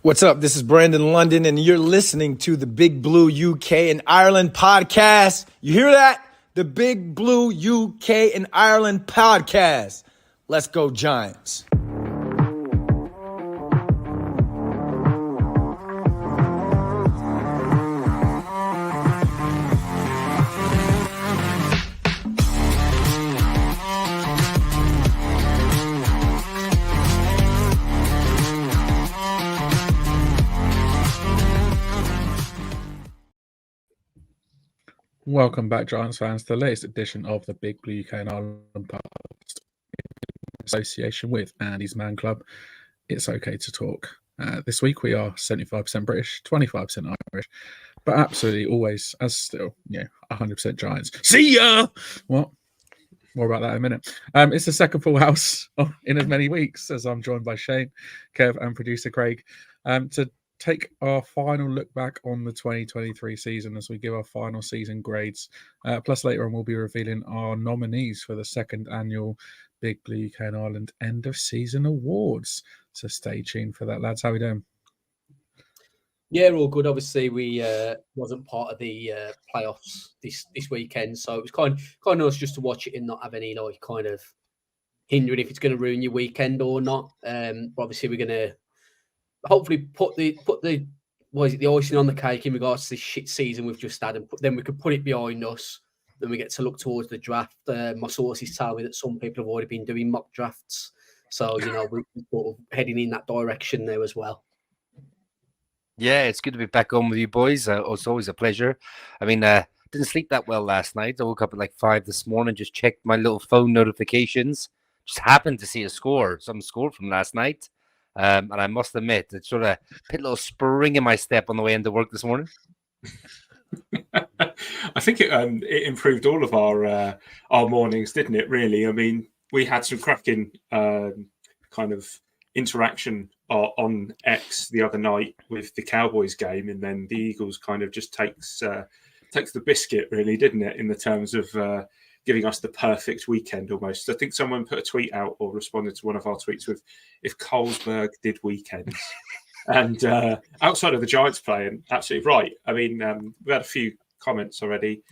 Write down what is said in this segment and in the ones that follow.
What's up? This is Brandon London, and you're listening to the Big Blue UK and Ireland podcast. You hear that? The Big Blue UK and Ireland podcast. Let's go, Giants. Welcome back, Giants fans, to the latest edition of the Big Blue UK and Ireland podcast in association with Andy's Man Club. It's okay to talk. This week we are 75% British, 25% Irish, but absolutely always, as still, 100% Giants. See ya! What? More about that in a minute. It's the second full house in as many weeks, as I'm joined by Shane, Kev, and producer Craig to take our final look back on the 2023 season as we give our final season grades. Plus later on we'll be revealing our nominees for the second annual Big Blue UK and Ireland end of season awards. So stay tuned for that, lads. How are we doing? Yeah, all good. Obviously, we wasn't part of the playoffs this weekend, so it was kind of nice just to watch it and not have any kind of hindering if it's going to ruin your weekend or not. But obviously, we're going to hopefully put the icing on the cake in regards to this shit season we've just had, and then we could put it behind us. Then we get to look towards the draft. My sources tell me that some people have already been doing mock drafts, so we're sort of heading in that direction now as well. Yeah, it's good to be back on with you boys. It's always a pleasure. I mean, didn't sleep that well last night. I woke up at like 5 this morning, just checked my little phone notifications. Just happened to see some score from last night. And I must admit, it sort of put a little spring in my step on the way into work this morning. I think it improved all of our mornings, didn't it, really? I mean, we had some cracking kind of interaction on X the other night with the Cowboys game, and then the Eagles kind of just takes the biscuit, really, didn't it, in the terms of giving us the perfect weekend almost. I think someone put a tweet out or responded to one of our tweets with, if Colesberg did weekends. And outside of the Giants playing, absolutely right. I mean, we had a few comments already.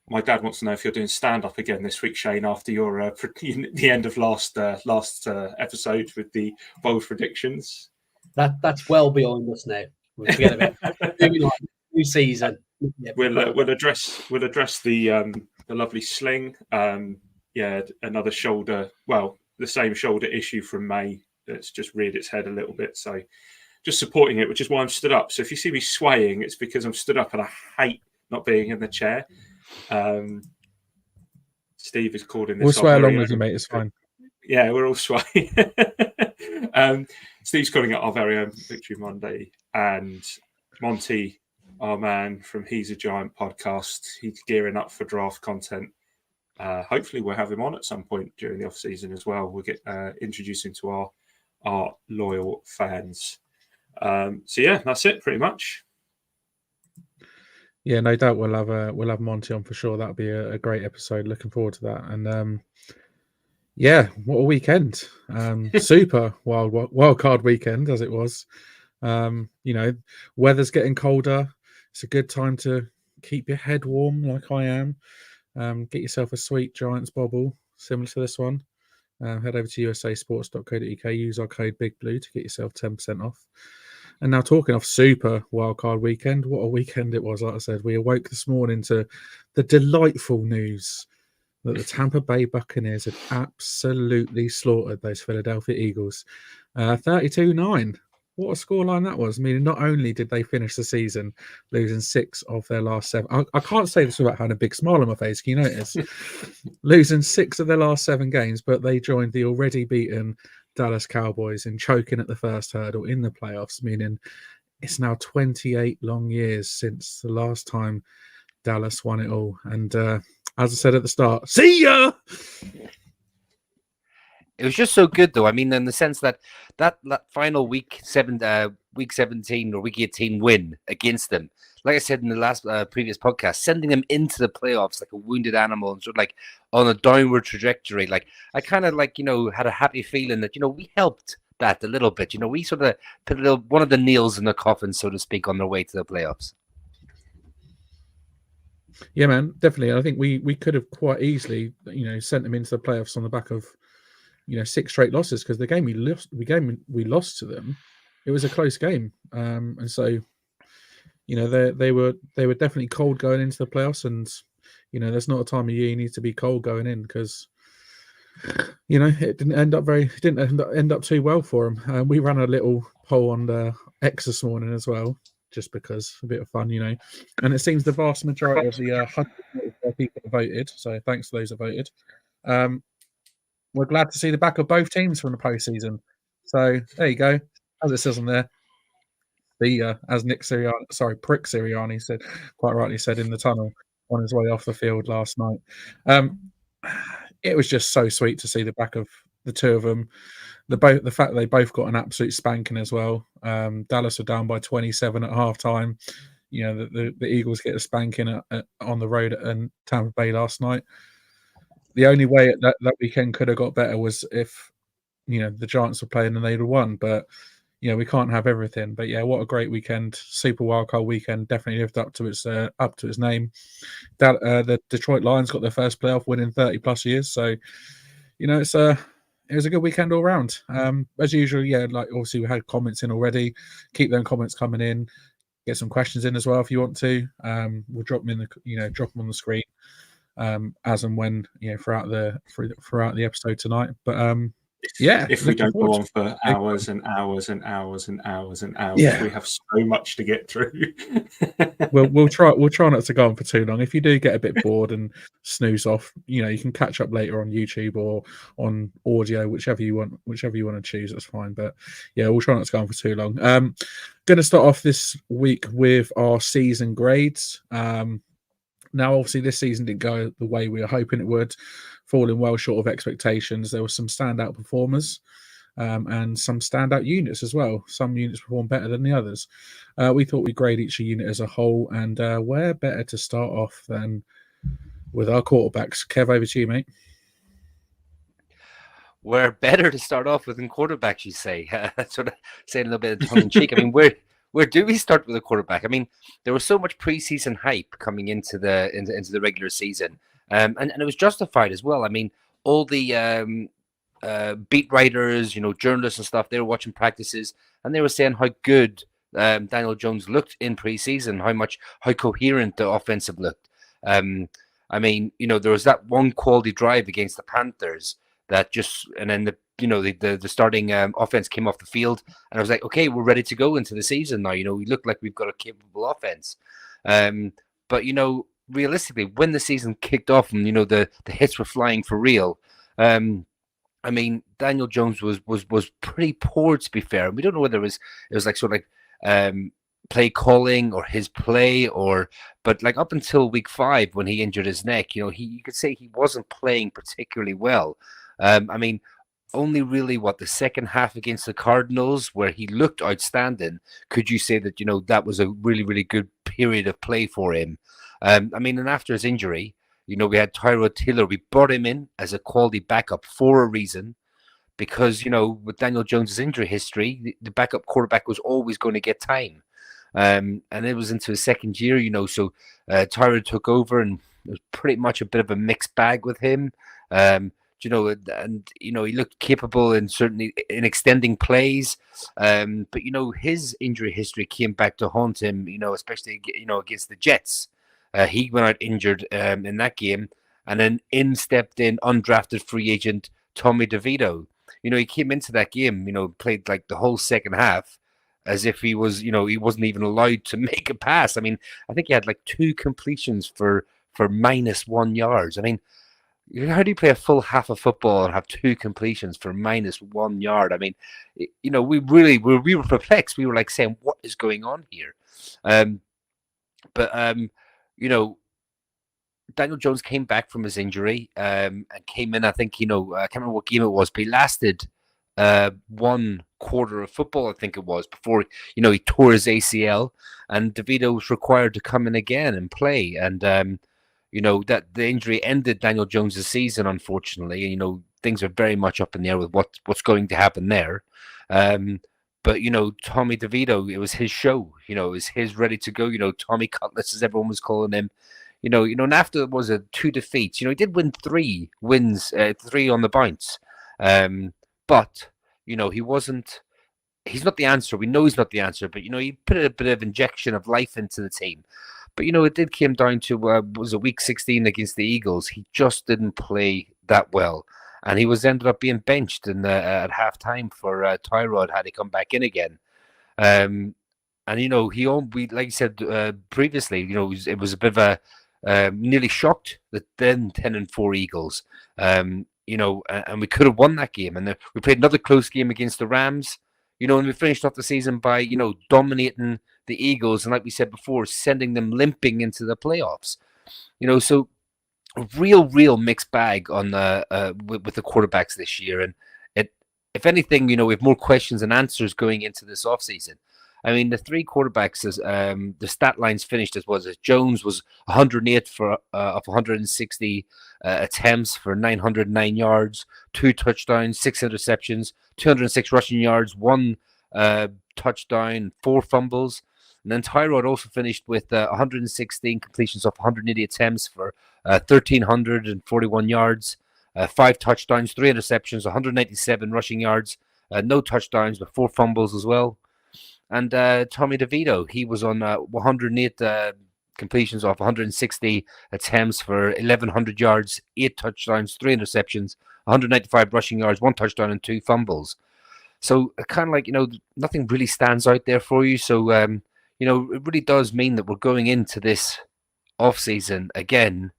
My dad wants to know if you're doing stand-up again this week, Shane, after your the end of last episode with the bold predictions. That's well behind us now. Forget about it. New season. Yeah, we'll address the lovely sling. Another shoulder. Well, the same shoulder issue from May that's just reared its head a little bit. So just supporting it, which is why I'm stood up. So if you see me swaying, it's because I'm stood up and I hate not being in the chair. Steve is called in this. We'll sway along with you, mate. It's fine. Yeah, we're all swaying. Steve's calling it our very own Victory Monday, and Monty, our man from He's a Giant podcast, he's gearing up for draft content. Hopefully we'll have him on at some point during the off season as well. We'll get introducing to our loyal fans. So yeah, that's it pretty much. Yeah, no doubt we'll have Monty on for sure. That'll be a great episode. Looking forward to that. And what a weekend! Super wild card weekend as it was. Weather's getting colder. It's a good time to keep your head warm, like I am. Get yourself a sweet Giants bobble similar to this one. Head over to usasports.co.uk. Use our code BIGBLUE to get yourself 10% off. And now, talking off super wildcard weekend, what a weekend it was. Like I said, we awoke this morning to the delightful news that the Tampa Bay Buccaneers had absolutely slaughtered those Philadelphia Eagles. 32-9. What a scoreline that was. I mean, not only did they finish the season losing 6 of their last 7. I can't say this without having a big smile on my face. Can you notice? Losing 6 of their last 7 games, but they joined the already beaten Dallas Cowboys in choking at the first hurdle in the playoffs, meaning it's now 28 long years since the last time Dallas won it all. And as I said at the start, see ya! It was just so good, though. I mean, in the sense that final week 17 or week 18 win against them, like I said in the last previous podcast, sending them into the playoffs like a wounded animal and sort of like on a downward trajectory. Like I kind of had a happy feeling that we helped that a little bit. We sort of put one of the nails in the coffin, so to speak, on their way to the playoffs. Yeah, man, definitely. I think we could have quite easily, sent them into the playoffs on the back of, 6 straight losses, because the game we lost to them, it was a close game, and so, they were definitely cold going into the playoffs, and there's not a time of year you need to be cold going in, because it didn't end up too well for them. We ran a little poll on the X this morning as well, just because a bit of fun, and it seems the vast majority of the 145 people have voted. So thanks to those who voted. We're glad to see the back of both teams from the postseason. So there you go. As it says on there, as Prick Sirianni said, quite rightly said, in the tunnel on his way off the field last night. It was just so sweet to see the back of the two of them. The fact that they both got an absolute spanking as well. Dallas were down by 27 at halftime. The Eagles get a spanking on the road at Tampa Bay last night. The only way that weekend could have got better was if the Giants were playing and they'd have won. But we can't have everything. But yeah, what a great weekend! Super wildcard weekend. Definitely lived up to its name. The Detroit Lions got their first playoff win in 30+ years. So it was a good weekend all round. As usual, like obviously we had comments in already. Keep them comments coming in. Get some questions in as well if you want to. We'll drop them drop them on the screen as and when throughout the episode tonight. But if we don't go on for hours and hours and hours and hours and hours, we have so much to get through. We'll try not to go on for too long. If you do get a bit bored and snooze off, you can catch up later on YouTube or on audio, whichever you want to choose. That's fine. But yeah, we'll try not to go on for too long. Going to start off this week with our season grades. Now, obviously, this season didn't go the way we were hoping it would, falling well short of expectations. There were some standout performers and some standout units as well. Some units performed better than the others. We thought we'd grade each unit as a whole, and where better to start off than with our quarterbacks. Kev, over to you, mate. We're better to start off with than quarterbacks, you say. That's what I'm saying, a little bit of tongue in cheek. I mean, where do we start with a quarterback? I mean, there was so much preseason hype coming into the regular season, and it was justified as well. I mean, all the beat writers, journalists and stuff, they were watching practices, and they were saying how good Daniel Jones looked in preseason, how coherent the offensive looked. I mean, there was that one quality drive against the Panthers that and then the starting offense came off the field, and I was like, okay, we're ready to go into the season now. We look like we've got a capable offense. But realistically, when the season kicked off and the hits were flying for real, I mean, Daniel Jones was pretty poor, to be fair. We don't know whether it was like sort of like play calling or his play, but like up until week 5 when he injured his neck, you could say he wasn't playing particularly well. I mean, only really the second half against the Cardinals where he looked outstanding. Could you say that that was a really, really good period of play for him? I mean, and after his injury, we had Tyrod Taylor. We brought him in as a quality backup for a reason, because with Daniel Jones's injury history, the backup quarterback was always going to get time, and it was into his second year. So Tyrod took over, and it was pretty much a bit of a mixed bag with him. He looked capable and certainly in extending plays. But his injury history came back to haunt him, especially against the Jets. He went out injured in that game, and then stepped in undrafted free agent Tommy DeVito. He came into that game, played like the whole second half as if he was, he wasn't even allowed to make a pass. I mean, I think he had like 2 completions for -1 yards. I mean, how do you play a full half of football and have 2 completions for -1 yard? I mean, we were perplexed. We were like saying, what is going on here? Daniel Jones came back from his injury and came in, I think, I can't remember what game it was, but he lasted 1 quarter of football, I think it was, before, he tore his ACL, and DeVito was required to come in again and play. And, that the injury ended Daniel Jones's season, unfortunately. things are very much up in the air with what's going to happen there. But, Tommy DeVito, it was his show. It was his ready to go. Tommy Cutlass, as everyone was calling him. And after it was 2 defeats, he did win 3 wins, 3 on the bounce. But, he's not the answer. We know he's not the answer, but, he put a bit of injection of life into the team. But, it did come down to, was it week 16 against the Eagles? He just didn't play that well. And he ended up being benched at halftime for Tyrod had he come back in again. And, we like you said previously, it was a bit of a nearly shocked the then 10-4 Eagles. And we could have won that game. And we played another close game against the Rams, and we finished off the season by, dominating the Eagles. And like we said before, sending them limping into the playoffs. So a real mixed bag on with the quarterbacks this year. And if anything, we have more questions than answers going into this offseason. I mean, the 3 quarterbacks, the stat lines finished as was. Jones was 108 of 160 attempts for 909 yards, 2 touchdowns, 6 interceptions, 206 rushing yards, 1 touchdown, 4 fumbles. And then Tyrod also finished with 116 completions of 180 attempts for 1,341 yards, 5 touchdowns, 3 interceptions, 197 rushing yards, no touchdowns, but 4 fumbles as well. And Tommy DeVito, he was on 108 completions of 160 attempts for 1,100 yards, 8 touchdowns, 3 interceptions, 195 rushing yards, 1 touchdown, and 2 fumbles. So kind of like, nothing really stands out there for you. So, it really does mean that we're going into this offseason again,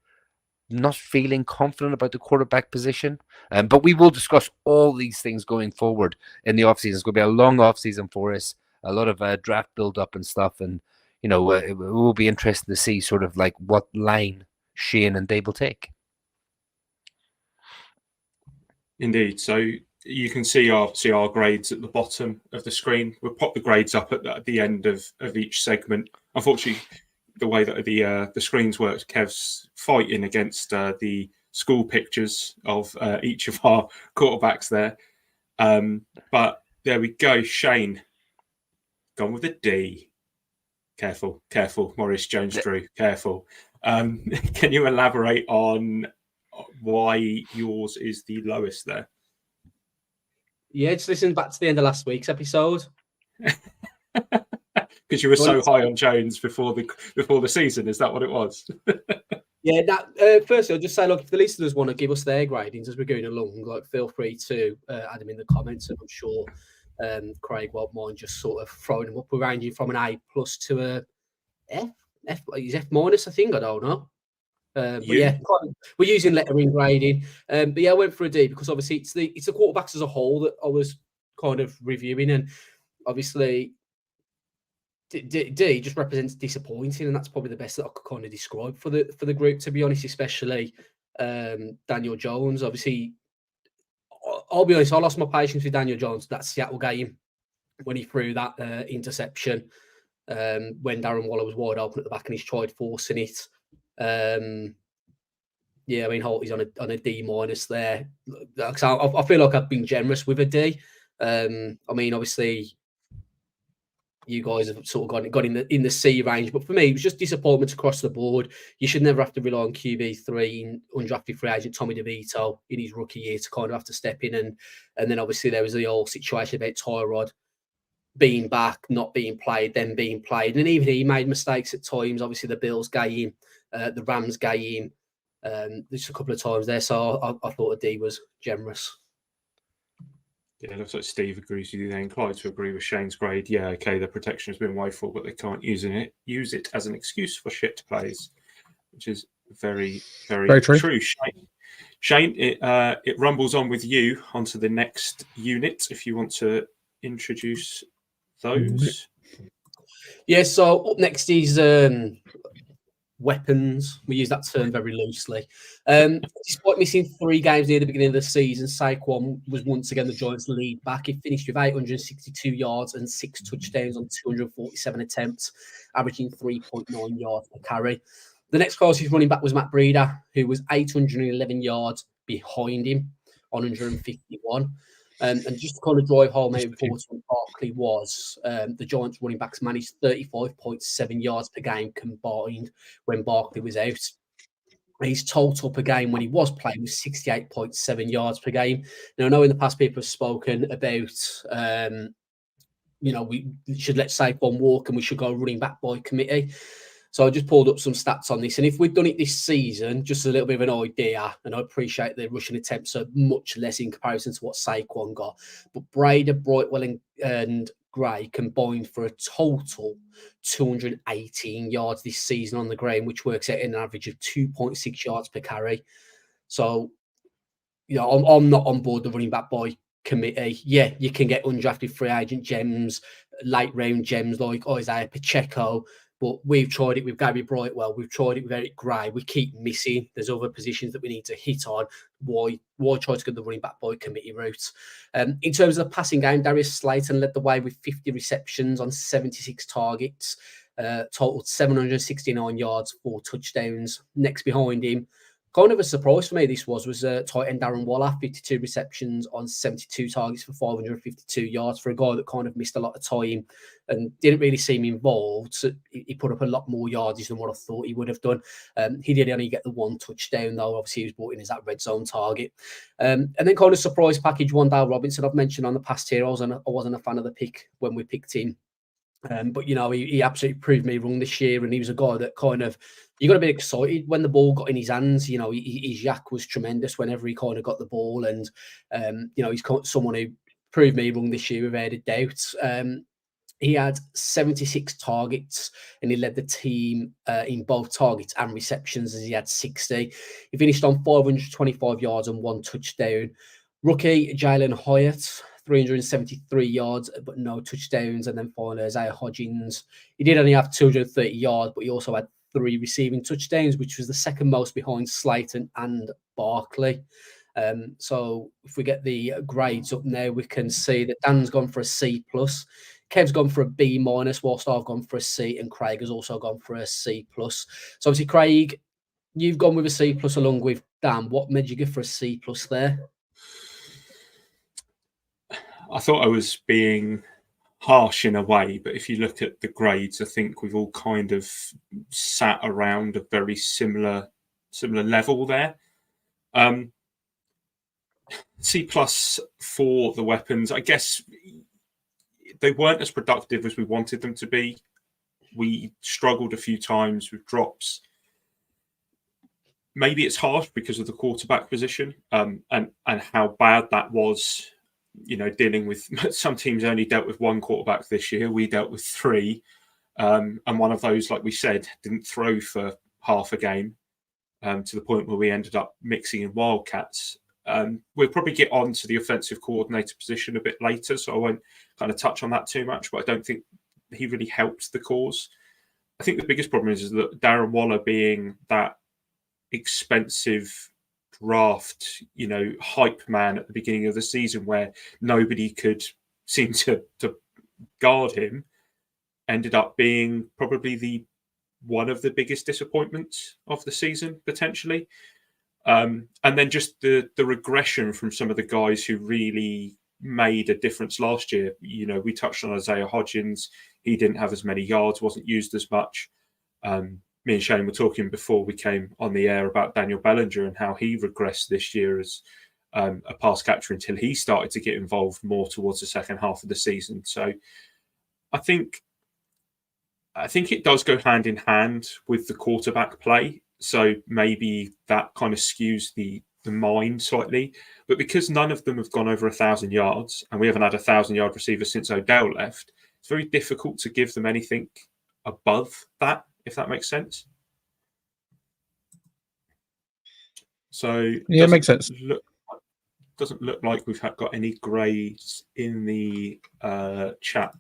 not feeling confident about the quarterback position. But we will discuss all these things going forward in the offseason. It's going to be a long offseason for us. A lot of draft build-up and stuff, and it will be interesting to see sort of like what line Shane and Dave will take. Indeed. So you can see our grades at the bottom of the screen. We'll pop the grades up at the end of each segment. Unfortunately, the way that the screens work, Kev's fighting against the school pictures of each of our quarterbacks there. But there we go, Shane. Gone with a D. Careful, Maurice Jones-Drew. Careful. Can you elaborate on why yours is the lowest there? Yeah, just listen back to the end of last week's episode. Because you were so high on Jones before the season. Is that what it was? Yeah. Firstly, I'll just say, look, if the listeners want to give us their gradings as we're going along, feel free to add them in the comments, and I'm sure Craig won't mind just sort of throwing them up. We're ranging from an A+ to a F. Is F-, I think. I don't know. But yeah, we're using lettering grading. But yeah, I went for a D because obviously it's the quarterbacks as a whole that I was kind of reviewing, and obviously D just represents disappointing, and that's probably the best that I could kind of describe for the group, to be honest. Especially Daniel Jones. Obviously, I'll be honest, I lost my patience with Daniel Jones that Seattle game when he threw that interception when Darren Waller was wide open at the back and he's tried forcing it. Yeah, I mean, Holt's on a D- there. I feel like I've been generous with a D. I mean, obviously, you guys have sort of got in the C range, but for me, it was just disappointment across the board. You should never have to rely on QB3 undrafted free agent Tommy DeVito in his rookie year to kind of have to step in, and then obviously there was the whole situation about Tyrod being back, not being played, then being played, and even he made mistakes at times. Obviously, the Bills game, the Rams game, just a couple of times there. So I thought a D was generous. Yeah, it looks like Steve agrees with you there. Inclined to agree with Shane's grade. Yeah, okay, the protection has been woeful, but they can't use it as an excuse for shit plays, which is very, very true. Shane, it rumbles on with you onto the next unit. If you want to introduce those. Yeah, so up next is weapons. We use that term very loosely. Despite missing 3 games near the beginning of the season, Saquon was once again the Giants' lead back. He finished with 862 yards and 6 touchdowns on 247 attempts, averaging 3.9 yards per carry. The next closest running back was Matt Breida, who was 811 yards behind him. 151. And just to kind of drive home how important Barkley was, the Giants running backs managed 35.7 yards per game combined when Barkley was out. His total per game when he was playing was 68.7 yards per game. Now, I know in the past people have spoken about, we should let Saquon walk and we should go running back by committee. So I just pulled up some stats on this. And if we'd done it this season, just a little bit of an idea, and I appreciate the rushing attempts are much less in comparison to what Saquon got. But Brady, Brightwell and Gray combined for a total 218 yards this season on the ground, which works out in an average of 2.6 yards per carry. So, I'm not on board the running back by committee. Yeah, you can get undrafted free agent gems, late round gems like Isaiah Pacheco, but we've tried it with Gary Brightwell. We've tried it with Eric Gray. We keep missing. There's other positions that we need to hit on. Why try to go the running back by committee route? In terms of the passing game, Darius Slayton led the way with 50 receptions on 76 targets, totaled 769 yards, 4 touchdowns. Next behind him, kind of a surprise for me, this was tight end Darren Waller, 52 receptions on 72 targets for 552 yards for a guy that kind of missed a lot of time and didn't really seem involved. So he put up a lot more yardage than what I thought he would have done. He did only get the 1 touchdown, though. Obviously, he was brought in as that red zone target. And then kind of surprise package, Wan'Dale Robinson, I've mentioned on the past here. I wasn't a fan of the pick when we picked him. But, he absolutely proved me wrong this year. And he was a guy that kind of, you got to be excited when the ball got in his hands. His yak was tremendous whenever he kind of got the ball. And, he's someone who proved me wrong this year without a doubt. He had 76 targets and he led the team in both targets and receptions as he had 60. He finished on 525 yards and 1 touchdown. Rookie Jalen Hyatt, 373 yards, but no touchdowns. And then finally, Isaiah Hodgins. He did only have 230 yards, but he also had 3 receiving touchdowns, which was the second most behind Slayton and Barkley. So if we get the grades up now, we can see that Dan's gone for a C+, Kev's gone for a B-, whilst I've gone for a C, and Craig has also gone for a C+. So obviously, Craig, you've gone with a C+ along with Dan. What made you go for a C+ there? I thought I was being harsh in a way, but if you look at the grades, I think we've all kind of sat around a very similar level there. C+ for the weapons. I guess they weren't as productive as we wanted them to be. We struggled a few times with drops. Maybe it's harsh because of the quarterback position and how bad that was. Dealing with some teams only dealt with 1 quarterback this year. We dealt with 3. And one of those, like we said, didn't throw for half a game to the point where we ended up mixing in Wildcats. We'll probably get on to the offensive coordinator position a bit later, so I won't kind of touch on that too much, but I don't think he really helped the cause. I think the biggest problem is that Darren Waller being that expensive draft, hype man at the beginning of the season where nobody could seem to guard him, ended up being probably one of the biggest disappointments of the season, potentially. And then just the regression from some of the guys who really made a difference last year. We touched on Isaiah Hodgins. He didn't have as many yards, wasn't used as much. Me and Shane were talking before we came on the air about Daniel Bellinger and how he regressed this year as a pass catcher until he started to get involved more towards the second half of the season. So I think it does go hand in hand with the quarterback play. So maybe that kind of skews the mind slightly. But because none of them have gone over 1,000 yards and we haven't had a 1,000-yard receiver since Odell left, it's very difficult to give them anything above that, if that makes sense. So yeah, it makes sense. Doesn't look like we've got any grades in the chat.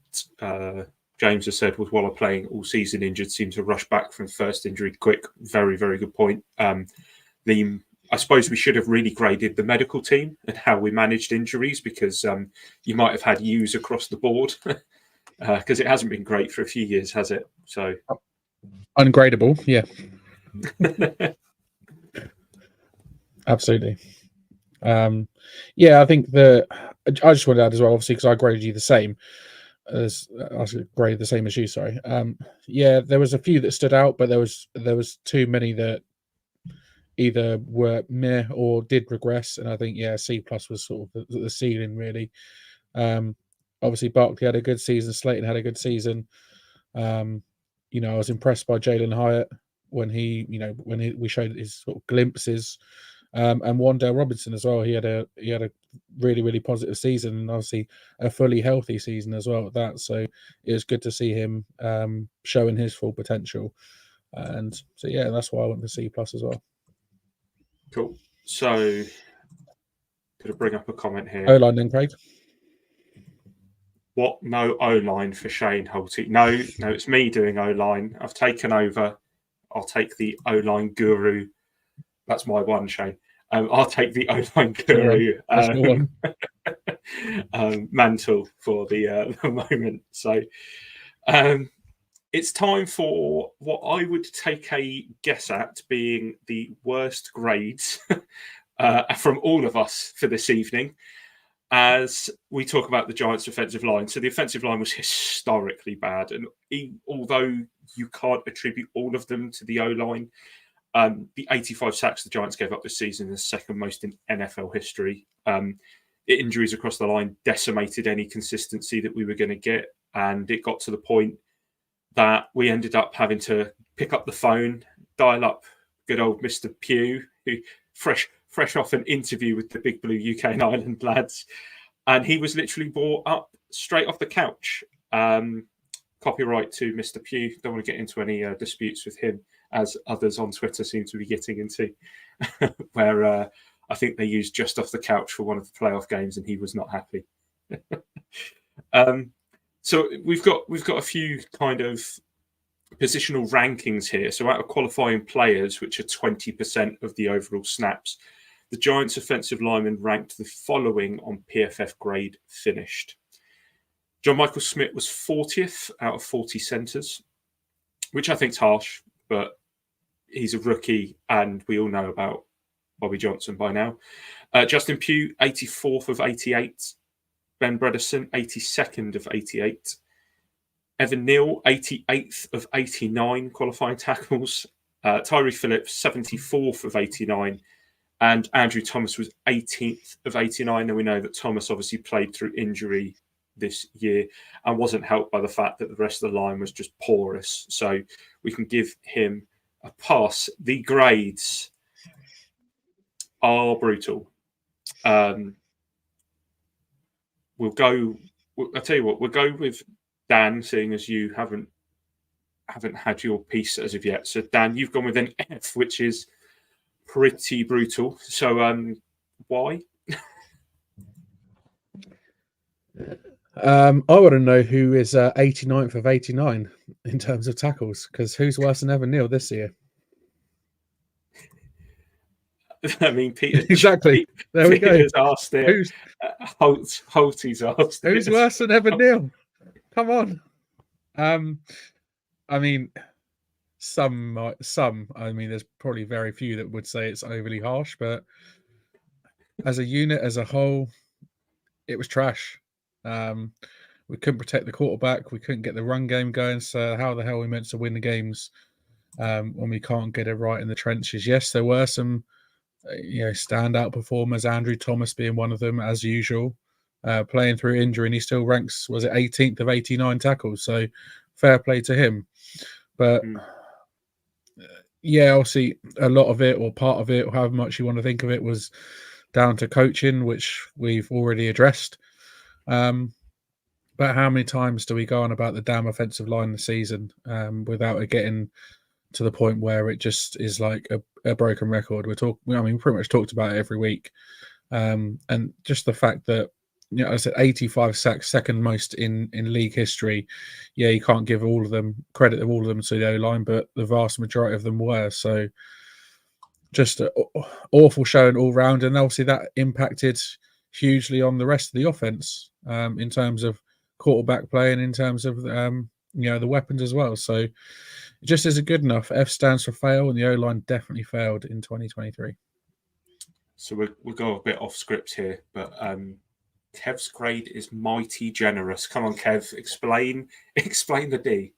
James has said, was Waller playing all season injured, seemed to rush back from first injury quick. Very, very good point. I suppose we should have really graded the medical team and how we managed injuries, because you might have had U's across the board, because it hasn't been great for a few years, has it? So ungradable, yeah. Absolutely. Yeah, I think I just wanted to add as well, obviously, because I graded you the same as you. Sorry. Yeah, there was a few that stood out, but there was too many that either were meh or did regress, and I think C+ was sort of the ceiling really. Obviously, Barkley had a good season. Slayton had a good season. I was impressed by Jalen Hyatt when we showed his sort of glimpses. And Wandale Robinson as well. He had a really, really positive season, and obviously a fully healthy season as well at that. So it was good to see him showing his full potential. And so that's why I went for C+ as well. Cool. So, going to bring up a comment here. O-line then, Craig. What? No O-line for Shane Holty? No, it's me doing O-line. I've taken over. I'll take the O-line guru. That's my one, Shane. I'll take the O-line guru mantle for the moment. So it's time for what I would take a guess at being the worst grades from all of us for this evening, as we talk about the Giants' offensive line. So the offensive line was historically bad, and although you can't attribute all of them to the O-line, the 85 sacks the Giants gave up this season is the second most in NFL history. Injuries across the line decimated any consistency that we were going to get, and it got to the point that we ended up having to pick up the phone, dial up good old Mr. Pugh, who fresh off an interview with the Big Blue UK and Ireland lads, and he was literally brought up straight off the couch. Copyright to Mr. Pugh. Don't want to get into any disputes with him, as others on Twitter seem to be getting into, where I think they used just off the couch for one of the playoff games, and he was not happy. So we've got a few kind of positional rankings here. So out of qualifying players, which are 20% of the overall snaps, the Giants' offensive linemen ranked the following on PFF grade finished. John Michael Smith was 40th out of 40 centers, which I think is harsh, but he's a rookie, and we all know about Bobby Johnson by now. Justin Pugh, 84th of 88. Ben Bredesen, 82nd of 88. Evan Neal, 88th of 89 qualifying tackles. Tyree Phillips, 74th of 89. And Andrew Thomas was 18th of 89. And we know that Thomas obviously played through injury this year and wasn't helped by the fact that the rest of the line was just porous. So we can give him a pass. The grades are brutal. I'll tell you what, we'll go with Dan, seeing as you haven't had your piece as of yet. So Dan, you've gone with an F, which is pretty brutal. So why? I want to know who is 89th of 89 in terms of tackles, because who's worse than Evan Neal this year? I mean, Peter. Exactly. There we go. Peter's asked it. Holty's asked it. Who's worse than Evan Neal? Come on. I mean, some. I mean, there's probably very few that would say it's overly harsh, but as a unit, as a whole, it was trash. We couldn't protect the quarterback. We couldn't get the run game going. So how the hell are we meant to win the games when we can't get it right in the trenches? Yes, there were some standout performers, Andrew Thomas being one of them, as usual, playing through injury, and he still ranks, was it 18th of 89 tackles? So fair play to him. But obviously a lot of it, or part of it, or however much you want to think of it, was down to coaching, which we've already addressed. But how many times do we go on about the damn offensive line this season without it getting to the point where it just is like a broken record? We pretty much talked about it every week. And just the fact that, I said 85 sacks, second most in league history. Yeah, you can't give all of them credit of all of them to the O-line, but the vast majority of them were. So just an awful showing all round. And obviously that impacted hugely on the rest of the offense in terms of quarterback play and in terms of the weapons as well. So it just isn't good enough. F stands for fail, and the O-line definitely failed in 2023. So we'll go a bit off script here, but Kev's grade is mighty generous. Come on, Kev, explain the D.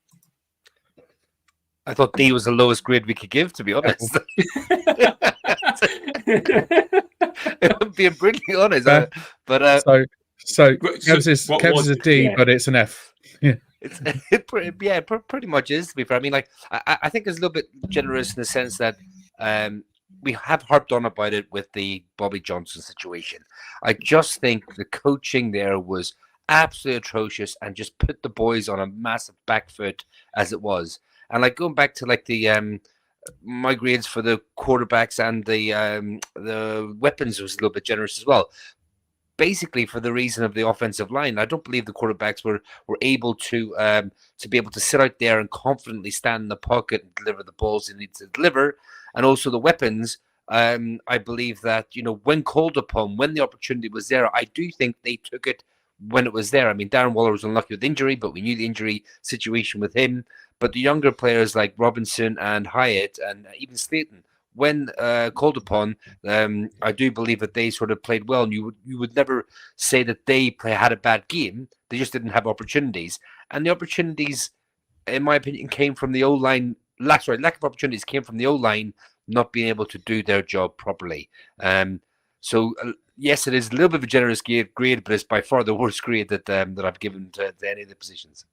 I thought D was the lowest grade we could give, to be honest. Being brutally honest, so What Kev's is was a it? D, Yeah. but it's an F. Yeah. Pretty much is, to be fair. I mean, like, I think it's a little bit generous in the sense that we have harped on about it with the Bobby Johnson situation. I just think the coaching there was absolutely atrocious and just put the boys on a massive back foot as it was. And like going back to like the my grades for the quarterbacks and the weapons was a little bit generous as well. Basically, for the reason of the offensive line, I don't believe the quarterbacks were able to be able to sit out there and confidently stand in the pocket and deliver the balls they need to deliver, and also the weapons. I believe that, you know, when called upon, when the opportunity was there, I do think they took it when it was there. I mean, Darren Waller was unlucky with injury, but we knew the injury situation with him. But the younger players like Robinson and Hyatt and even Slayton, when called upon, I do believe that they sort of played well. And you would never say that they had a bad game. They just didn't have opportunities. And the opportunities, in my opinion, came from the O-line. Lack of opportunities came from the O-line not being able to do their job properly. So yes, it is a little bit of a generous grade, but it's by far the worst grade that I've given to any of the positions.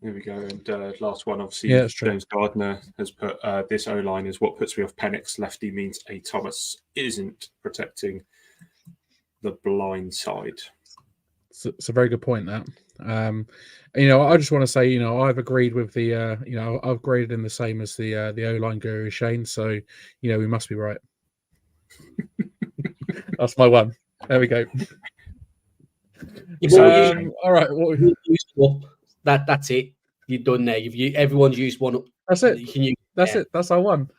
There we go. And last one, obviously, Yeah, that's true. James Gardner has put this O-line is what puts me off Penix. Lefty means A. Thomas isn't protecting the blind side. It's a very good point, that. You know, I just want to say, you know, I've agreed with the, you know, I've graded him the same as the O-line guru Shane. So, you know, we must be right. That's my one. There we go. All right. That's it. You're done there. Everyone's used one up. That's it. You can use it. That's our one.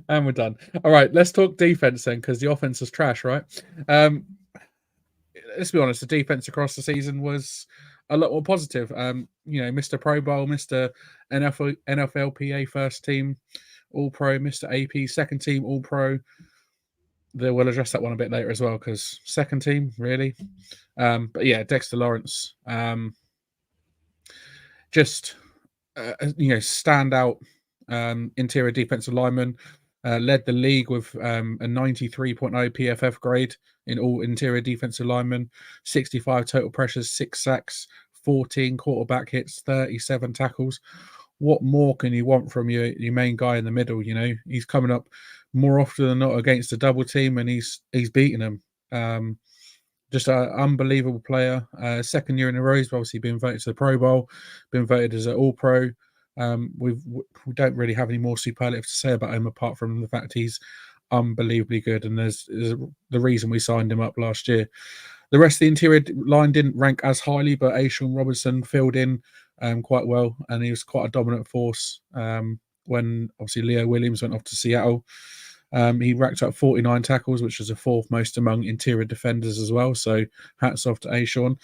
And we're done. All right, let's talk defense then, because the offense is trash, right? Let's be honest, the defense across the season was a lot more positive. You know, Mr. Pro Bowl, Mr. NFLPA first team All Pro, Mr. AP second team All Pro. We'll address that one a bit later as well, because second team, really. But yeah, Dexter Lawrence, just you know, standout interior defensive lineman, led the league with a 93.0 PFF grade in all interior defensive linemen, 65 total pressures, 6 sacks, 14 quarterback hits, 37 tackles. What more can you want from your main guy in the middle? You know, he's coming up more often than not against a double team, and he's beating them. Just an unbelievable player. Second year in a row, he's obviously been voted to the Pro Bowl, been voted as an All Pro. We don't really have any more superlatives to say about him apart from the fact he's unbelievably good, and there's the reason we signed him up last year. The rest of the interior line didn't rank as highly, but Ashawn Robinson filled in quite well, and he was quite a dominant force when obviously Leo Williams went off to Seattle. He racked up 49 tackles, which was the 4th most among interior defenders as well. So hats off to Ashawn.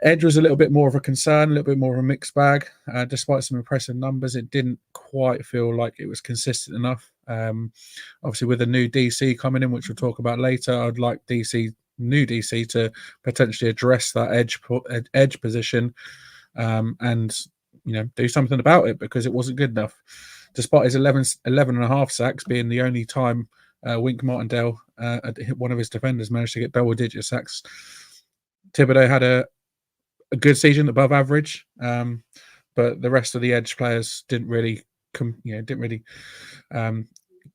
Edge was a little bit more of a concern, a little bit more of a mixed bag. Despite some impressive numbers, it didn't quite feel like it was consistent enough. Obviously, with a new DC coming in, which we'll talk about later, I'd like new DC to potentially address that edge position and, you know, do something about it, because it wasn't good enough. Despite his 11 and a half sacks being the only time Wink Martindale, one of his defenders, managed to get double-digit sacks, Thibodeau had a good season, above average, but the rest of the edge players didn't really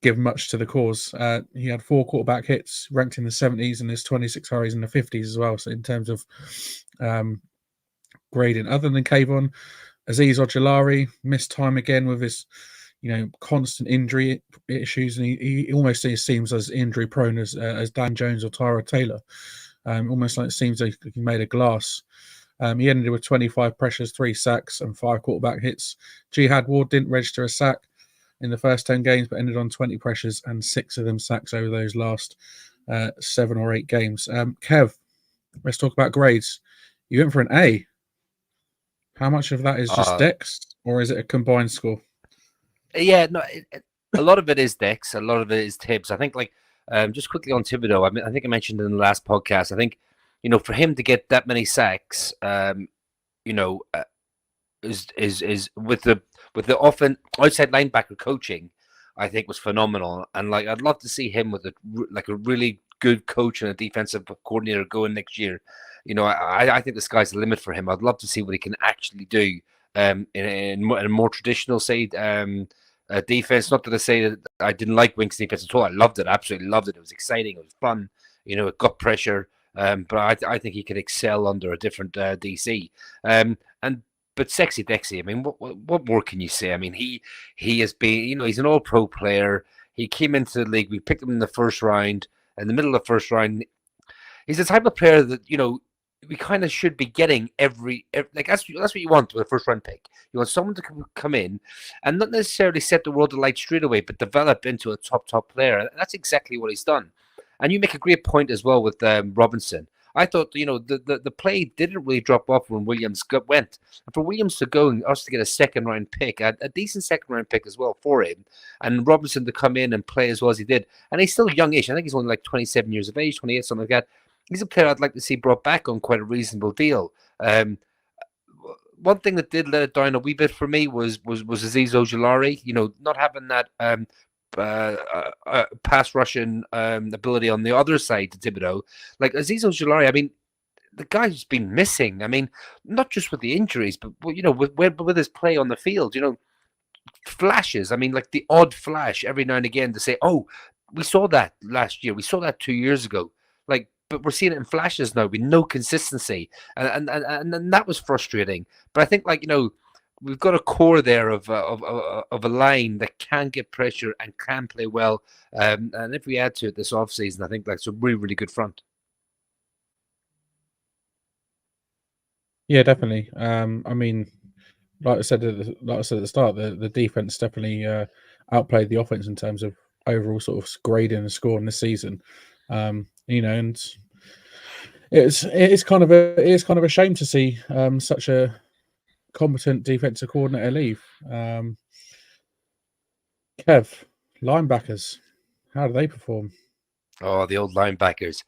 give much to the cause. He had 4 quarterback hits, ranked in the 70s, and there's 26 hurries in the 50s as well. So in terms of grading, other than Kayvon, Azeez Ojulari missed time again with his, you know, constant injury issues, and he almost seems as injury prone as Dan Jones or Tyra Taylor. Almost like it seems like he made of glass. He ended with 25 pressures, 3 sacks, and 5 quarterback hits. Jihad Ward didn't register a sack in the first 10 games, but ended on 20 pressures and 6 of them sacks over those last 7 or 8 games. Kev, let's talk about grades. You went for an A. How much of that is just Dex, or is it a combined score? Yeah, no, a lot of it is Dex, a lot of it is Tibbs. I think, like, just quickly on Thibodeau, I mean, I think I mentioned in the last podcast, I think, for him to get that many sacks, you know, is with the often outside linebacker coaching, I think was phenomenal. And like, I'd love to see him with a really good coach and a defensive coordinator going next year. I think the sky's the limit for him. I'd love to see what he can actually do in a more traditional, say, defense. Not that I say that I didn't like Wink's defense at all. I loved it, absolutely loved it. It was exciting, it was fun. It got pressure. But I think he could excel under a different DC. But sexy Dexy, I mean, what more can you say? I mean, he has been, he's an all-pro player. He came into the league. We picked him in the first round. In the middle of the first round, he's the type of player that we kind of should be getting every like that's what you want with a first round pick. You want someone to come in and not necessarily set the world alight straight away, but develop into a top player. And that's exactly what he's done. And you make a great point as well with Robinson. I thought, the play didn't really drop off when Williams went. And for Williams to go and us to get a second round pick, a decent second round pick as well for him, and Robinson to come in and play as well as he did. And he's still youngish. I think he's only like 27 years of age, 28, something like that. He's a player I'd like to see brought back on quite a reasonable deal. One thing that did let it down a wee bit for me was Azeez Ojulari, not having that pass rushing ability on the other side to Thibodeau. Like Azeez Ojulari, I mean, the guy's been missing. I mean, not just with the injuries, but with his play on the field, flashes. I mean, like the odd flash every now and again to say, "Oh, we saw that last year. We saw that 2 years ago." Like, but we're seeing it in flashes now with no consistency, and that was frustrating. But I think, like, we've got a core there of a line that can get pressure and can play well. And if we add to it this offseason, I think that's a really, really good front. Yeah, definitely. I mean, like I said at the start, the defense definitely outplayed the offense in terms of overall sort of grading and scoring this season. And it's kind of a shame to see such a competent defensive coordinator leave. Kev, linebackers, how do they perform? Oh, the old linebackers.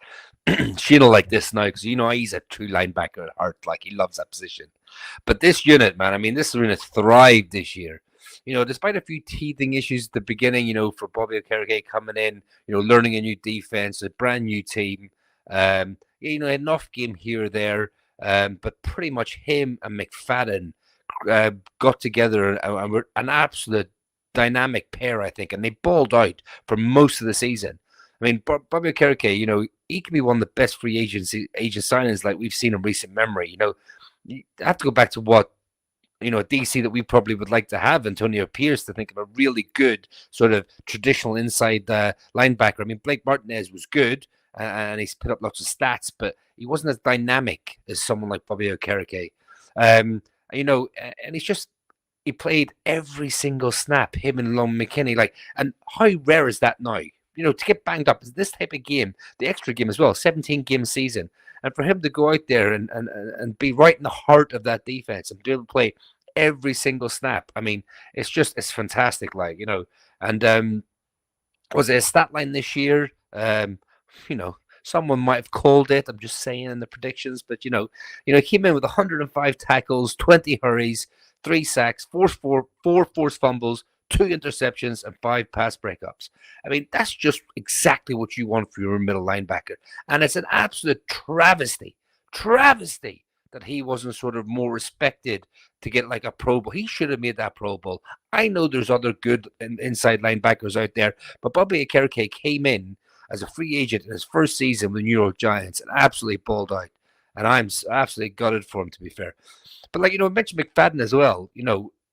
She'll like this now because he's a true linebacker at heart. Like, he loves that position. But this unit, man, I mean, this unit thrived this year. Despite a few teething issues at the beginning, for Bobby Okereke coming in, learning a new defense, a brand new team. Enough game here or there, but pretty much him and McFadden got together and were an absolute dynamic pair, I think, and they balled out for most of the season. I mean, Bobby Okereke, he could be one of the best free agent signings like we've seen in recent memory. You have to go back to what, a DC that we probably would like to have, Antonio Pierce, to think of a really good sort of traditional inside linebacker. I mean, Blake Martinez was good, and he's put up lots of stats, but he wasn't as dynamic as someone like Bobby Okereke. And he played every single snap, him and Lon McKinney. And how rare is that now? To get banged up, this type of game, the extra game as well, 17-game season, and for him to go out there and be right in the heart of that defense and be able to play every single snap. I mean, it's fantastic. And was it a stat line this year? Someone might have called it. I'm just saying in the predictions, but he came in with 105 tackles, 20 hurries, 3 sacks, 4 forced fumbles, 2 interceptions, and 5 pass breakups. I mean, that's just exactly what you want for your middle linebacker. And it's an absolute travesty that he wasn't sort of more respected to get like a Pro Bowl. He should have made that Pro Bowl. I know there's other good inside linebackers out there, but Bobby Okereke came in as a free agent in his first season with the New York Giants and absolutely balled out. And I'm absolutely gutted for him, to be fair. But I mentioned McFadden as well.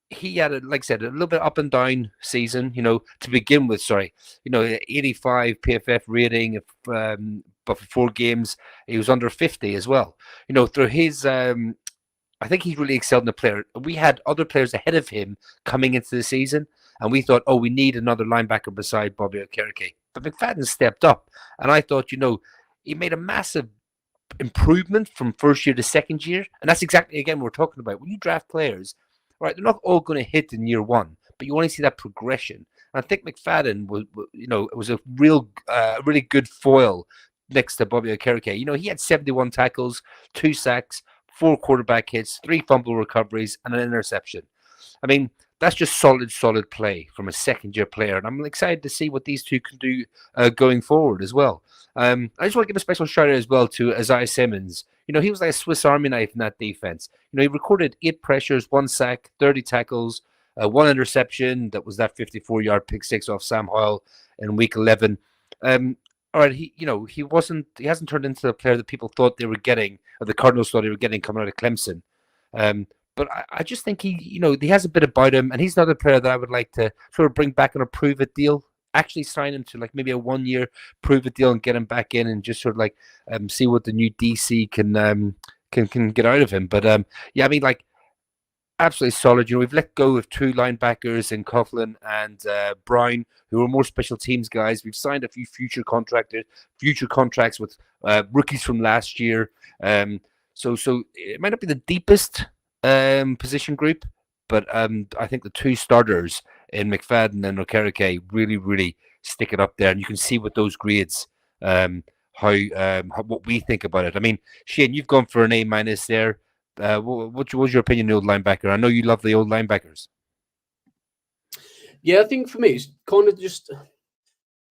He had, like I said, a little bit up and down season, to begin with. 85 PFF rating, but for 4 games, he was under 50 as well. Through his, I think he's really excelled in the player. We had other players ahead of him coming into the season, and we thought, we need another linebacker beside Bobby Okereke. But McFadden stepped up, and I thought, he made a massive improvement from first year to second year, and that's exactly, again, what we're talking about. When you draft players, right, they're not all going to hit in year one, but you want to see that progression. I think McFadden was a really good foil next to Bobby Okereke. You know, he had 71 tackles, 2 sacks, 4 quarterback hits, 3 fumble recoveries, and an interception. I mean, that's just solid play from a second-year player, and I'm excited to see what these two can do going forward as well. I just want to give a special shout out as well to Isaiah Simmons. You know, he was like a Swiss Army knife in that defense. You know, he recorded 8 pressures, 1 sack, 30 tackles, 1 interception. That was that 54-yard pick six off Sam Hoyle in week 11. All right, he hasn't turned into the player that people thought they were getting, or the Cardinals thought they were getting coming out of Clemson. But I just think he has a bit about him, and he's not a player that I would like to sort of bring back on a prove-it deal. Actually sign him to like maybe a 1-year prove-it deal and get him back in and just sort of like see what the new DC can get out of him. But yeah, I mean, like, absolutely solid. You know, we've let go of 2 linebackers in Coughlin and Brown, who are more special teams guys. We've signed a few future contracts with rookies from last year. So it might not be the deepest position group, but I think the 2 starters in McFadden and Okereke really stick it up there, and you can see with those grades how what we think about it. I mean, Shane, you've gone for an A- there. What was your opinion of the old linebacker? I know you love the old linebackers. Yeah, I think for me, it's kind of just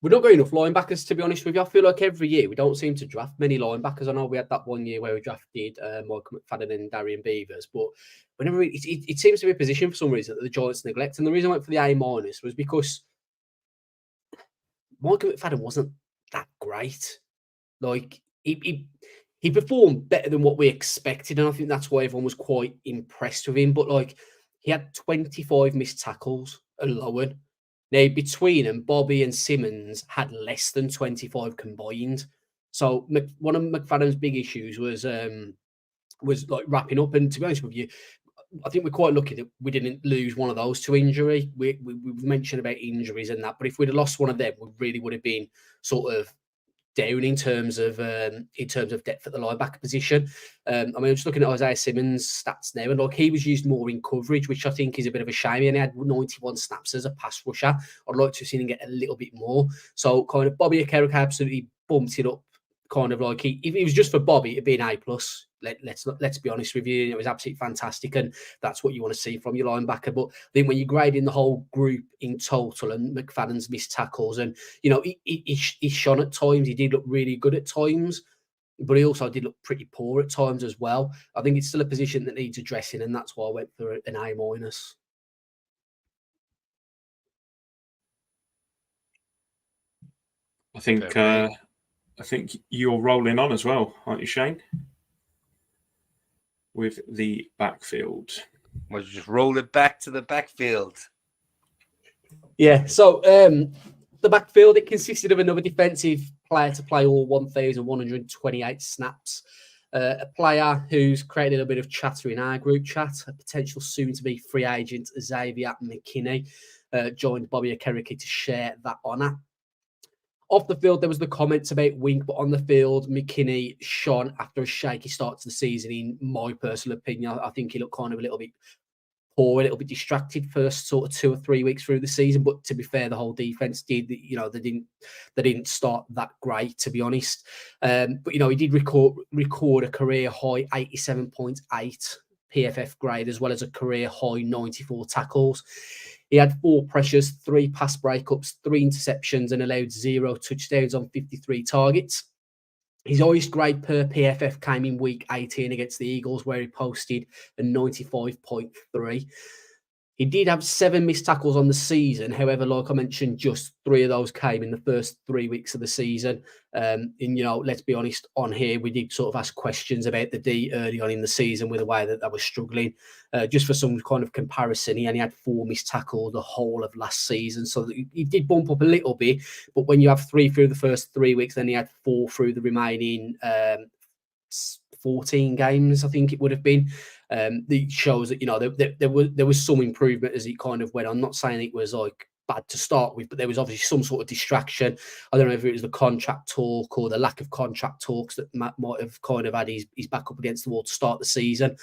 we're not getting enough linebackers, to be honest with you. I feel like every year we don't seem to draft many linebackers. I know we had that 1 year where we drafted Michael McFadden and Darian Beavers, but whenever it seems to be a position for some reason that the Giants neglect. And the reason I went for the A- was because Michael McFadden wasn't that great. Like he performed better than what we expected, and I think that's why everyone was quite impressed with him. But like, he had 25 missed tackles alone. Now, between them, Bobby and Simmons had less than 25 combined. So one of McFadden's big issues was like wrapping up. And to be honest with you, I think we're quite lucky that we didn't lose one of those to injury. We've mentioned about injuries and that, but if we'd have lost one of them, we really would have been sort of down in terms of depth at the linebacker position. I mean, I'm just looking at Isaiah Simmons' stats now, and like, he was used more in coverage, which I think is a bit of a shame. And he had 91 snaps as a pass rusher. I'd like to have seen him get a little bit more. So kind of Bobby Okereke absolutely bumped it up. Kind of like, if it was just for Bobby, it'd be an A+. Let's be honest with you, it was absolutely fantastic, and that's what you want to see from your linebacker. But I think when you're grading the whole group in total, and McFadden's missed tackles, and you know, he shone at times. He did look really good at times, but he also did look pretty poor at times as well. I think it's still a position that needs addressing, and that's why I went for an A-. I think you're rolling on as well, aren't you, Shane? With the backfield. Well, just roll it back to the backfield. Yeah, so the backfield, it consisted of another defensive player to play all 1,128 snaps. A player who's created a bit of chatter in our group chat, a potential soon-to-be free agent, Xavier McKinney, joined Bobby Okereke to share that honour. Off the field, there was the comments about Wink, but on the field, McKinney shone after a shaky start to the season. In my personal opinion, I think he looked kind of a little bit poor, a little bit distracted first sort of 2 or 3 weeks through the season. But to be fair, the whole defense did. You know, they didn't start that great, to be honest. But you know, he did record a career high 87.8 PFF grade, as well as a career high 94 tackles. He had 4 pressures, 3 pass breakups, 3 interceptions, and allowed 0 touchdowns on 53 targets. His highest grade per PFF came in week 18 against the Eagles, where he posted a 95.3. He did have 7 missed tackles on the season. However, like I mentioned, just 3 of those came in the first 3 weeks of the season. And, you know, let's be honest, on here, we did sort of ask questions about the D early on in the season with the way that was struggling. Just for some kind of comparison, he only had 4 missed tackles the whole of last season. So he did bump up a little bit. But when you have 3 through the first 3 weeks, then he had 4 through the remaining 14 games, I think it would have been. It shows that, you know, there was some improvement as it kind of went on. I'm not saying it was like bad to start with, but there was obviously some sort of distraction. I don't know if it was the contract talk or the lack of contract talks that Matt might have kind of had his back up against the wall to start the season.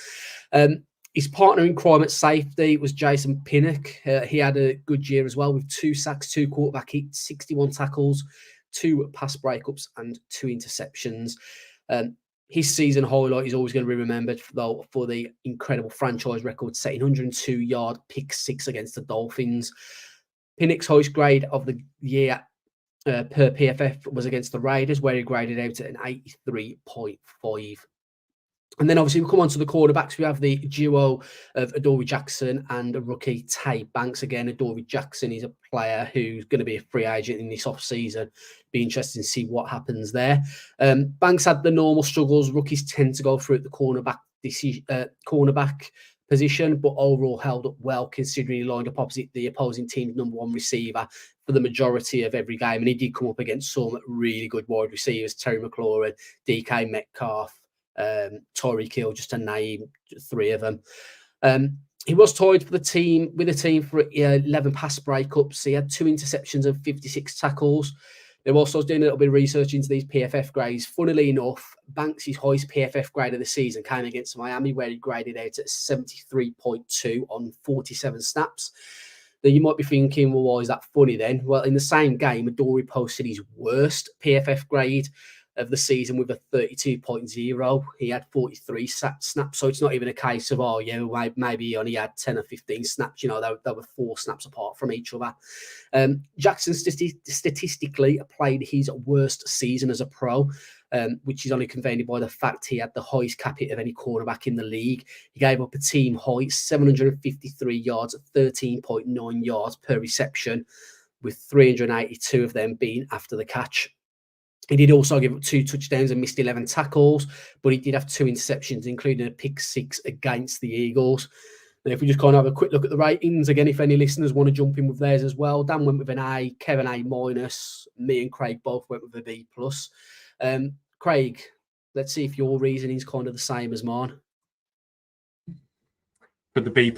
His partner in crime at safety was Jason Pinnock. He had a good year as well with 2 sacks, 2 quarterback hits, 61 tackles, 2 pass breakups, and 2 interceptions. His season highlight is always going to be remembered for the incredible franchise record setting 102-yard pick 6 against the Dolphins. Pinnock's highest grade of the year per PFF was against the Raiders, where he graded out at an 83.5. And then obviously we come on to the quarterbacks. We have the duo of Adoree Jackson and rookie Tay Banks. Again, Adoree Jackson is a player who's going to be a free agent in this offseason. Be interesting to see what happens there. Banks had the normal struggles. Rookies tend to go through at the cornerback position, but overall held up well considering he lined up opposite the opposing team's number 1 receiver for the majority of every game. And he did come up against some really good wide receivers, Terry McLaurin, DK Metcalf, Tyreek Hill, just to name 3 of them. He was tied with the team for 11 pass breakups. He had 2 interceptions and 56 tackles. They're also doing a little bit of research into these PFF grades. Funnily enough, Banks' highest PFF grade of the season came against Miami, where he graded out at 73.2 on 47 snaps. Now, you might be thinking, well, why is that funny then? Well, in the same game, Adoree posted his worst PFF grade of the season with a 32.0. He had 43 snaps, so it's not even a case of, oh, yeah, maybe he only had 10 or 15 snaps. You know, they were 4 snaps apart from each other. Jackson statistically played his worst season as a pro, which is only confounded by the fact he had the highest cap hit of any cornerback in the league. He gave up a team high 753 yards, 13.9 yards per reception, with 382 of them being after the catch. He did also give up 2 touchdowns and missed 11 tackles, but he did have 2 interceptions, including a pick 6 against the Eagles. Now, if we just kind of have a quick look at the ratings, again, if any listeners want to jump in with theirs as well, Dan went with an A, Kevin A-, me and Craig both went with a B+. Craig, let's see if your reasoning is kind of the same as mine. For the B+,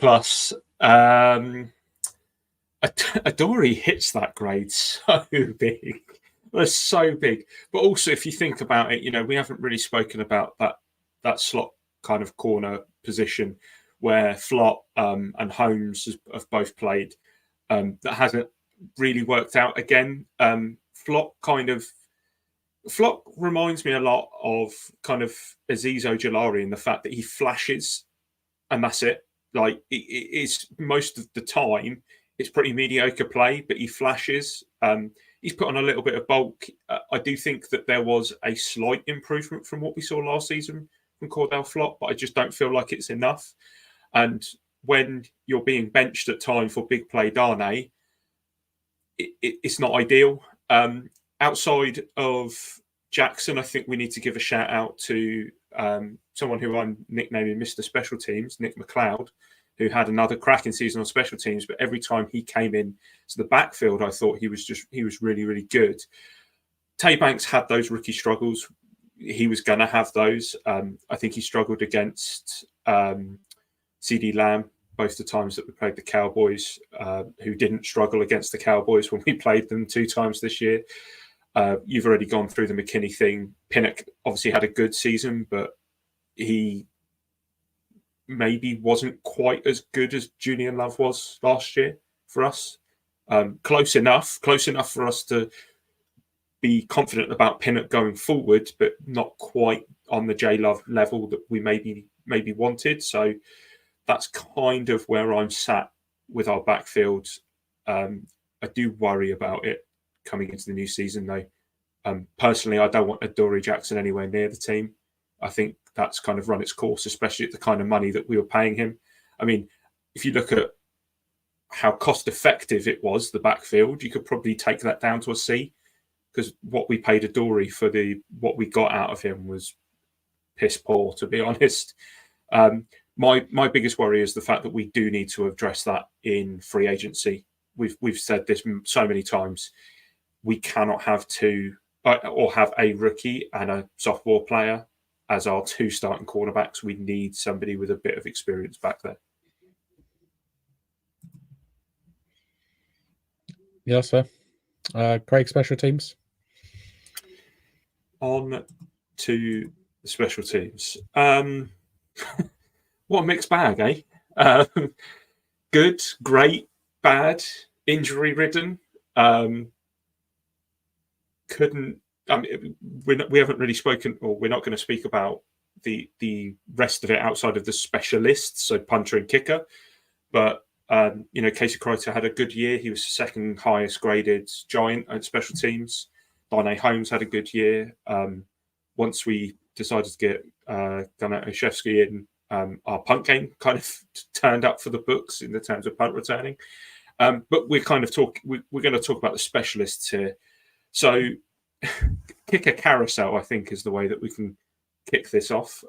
Adoree hits that grade so big. They're so big. But also, if you think about it, you know, we haven't really spoken about that slot kind of corner position where Flott and Holmes have both played. That hasn't really worked out again. Flott reminds me a lot of kind of Azeez Ojulari in the fact that he flashes and that's it. Like, it's most of the time, it's pretty mediocre play, but he flashes. He's put on a little bit of bulk. I do think that there was a slight improvement from what we saw last season from Cordell Flott, but I just don't feel like it's enough. And when you're being benched at time for big play Darnay, it's not ideal. Outside of Jackson, I think we need to give a shout out to someone who I'm nicknaming Mr. Special Teams, Nick McLeod, who had another cracking season on special teams, but every time he came in to the backfield, I thought he was really, really good. Tay Banks had those rookie struggles. He was going to have those. I think he struggled against CD Lamb both the times that we played the Cowboys, who didn't struggle against the Cowboys when we played them 2 times this year. You've already gone through the McKinney thing. Pinnock obviously had a good season, but he maybe wasn't quite as good as Julian Love was last year for us. Close enough for us to be confident about Pinnock going forward, but not quite on the J Love level that we maybe wanted. So that's kind of where I'm sat with our backfield. I do worry about it coming into the new season, though. Personally, I don't want Adoree Jackson anywhere near the team. I think that's kind of run its course, especially at the kind of money that we were paying him. I mean, if you look at how cost effective it was, the backfield, you could probably take that down to a C, because what we paid Adoree for what we got out of him was piss poor, to be honest. My biggest worry is the fact that we do need to address that in free agency. We've said this so many times. We cannot have a rookie and a sophomore player as our 2 starting cornerbacks. We need somebody with a bit of experience back there. Yeah, sir. Craig, special teams. On to the special teams. what a mixed bag, eh? Good, great, bad, injury-ridden. Couldn't. I mean, we haven't really spoken, or we're not going to speak about the rest of it outside of the specialists, so punter and kicker. But Casey Kreiter had a good year. He was the second highest graded Giant at special teams. Darnay Holmes had a good year. Once we decided to get Gunnar Olszewski in, our punt game kind of turned up for the books in the terms of punt returning. But we're going to talk about the specialists here. So kicker carousel, I think, is the way that we can kick this off.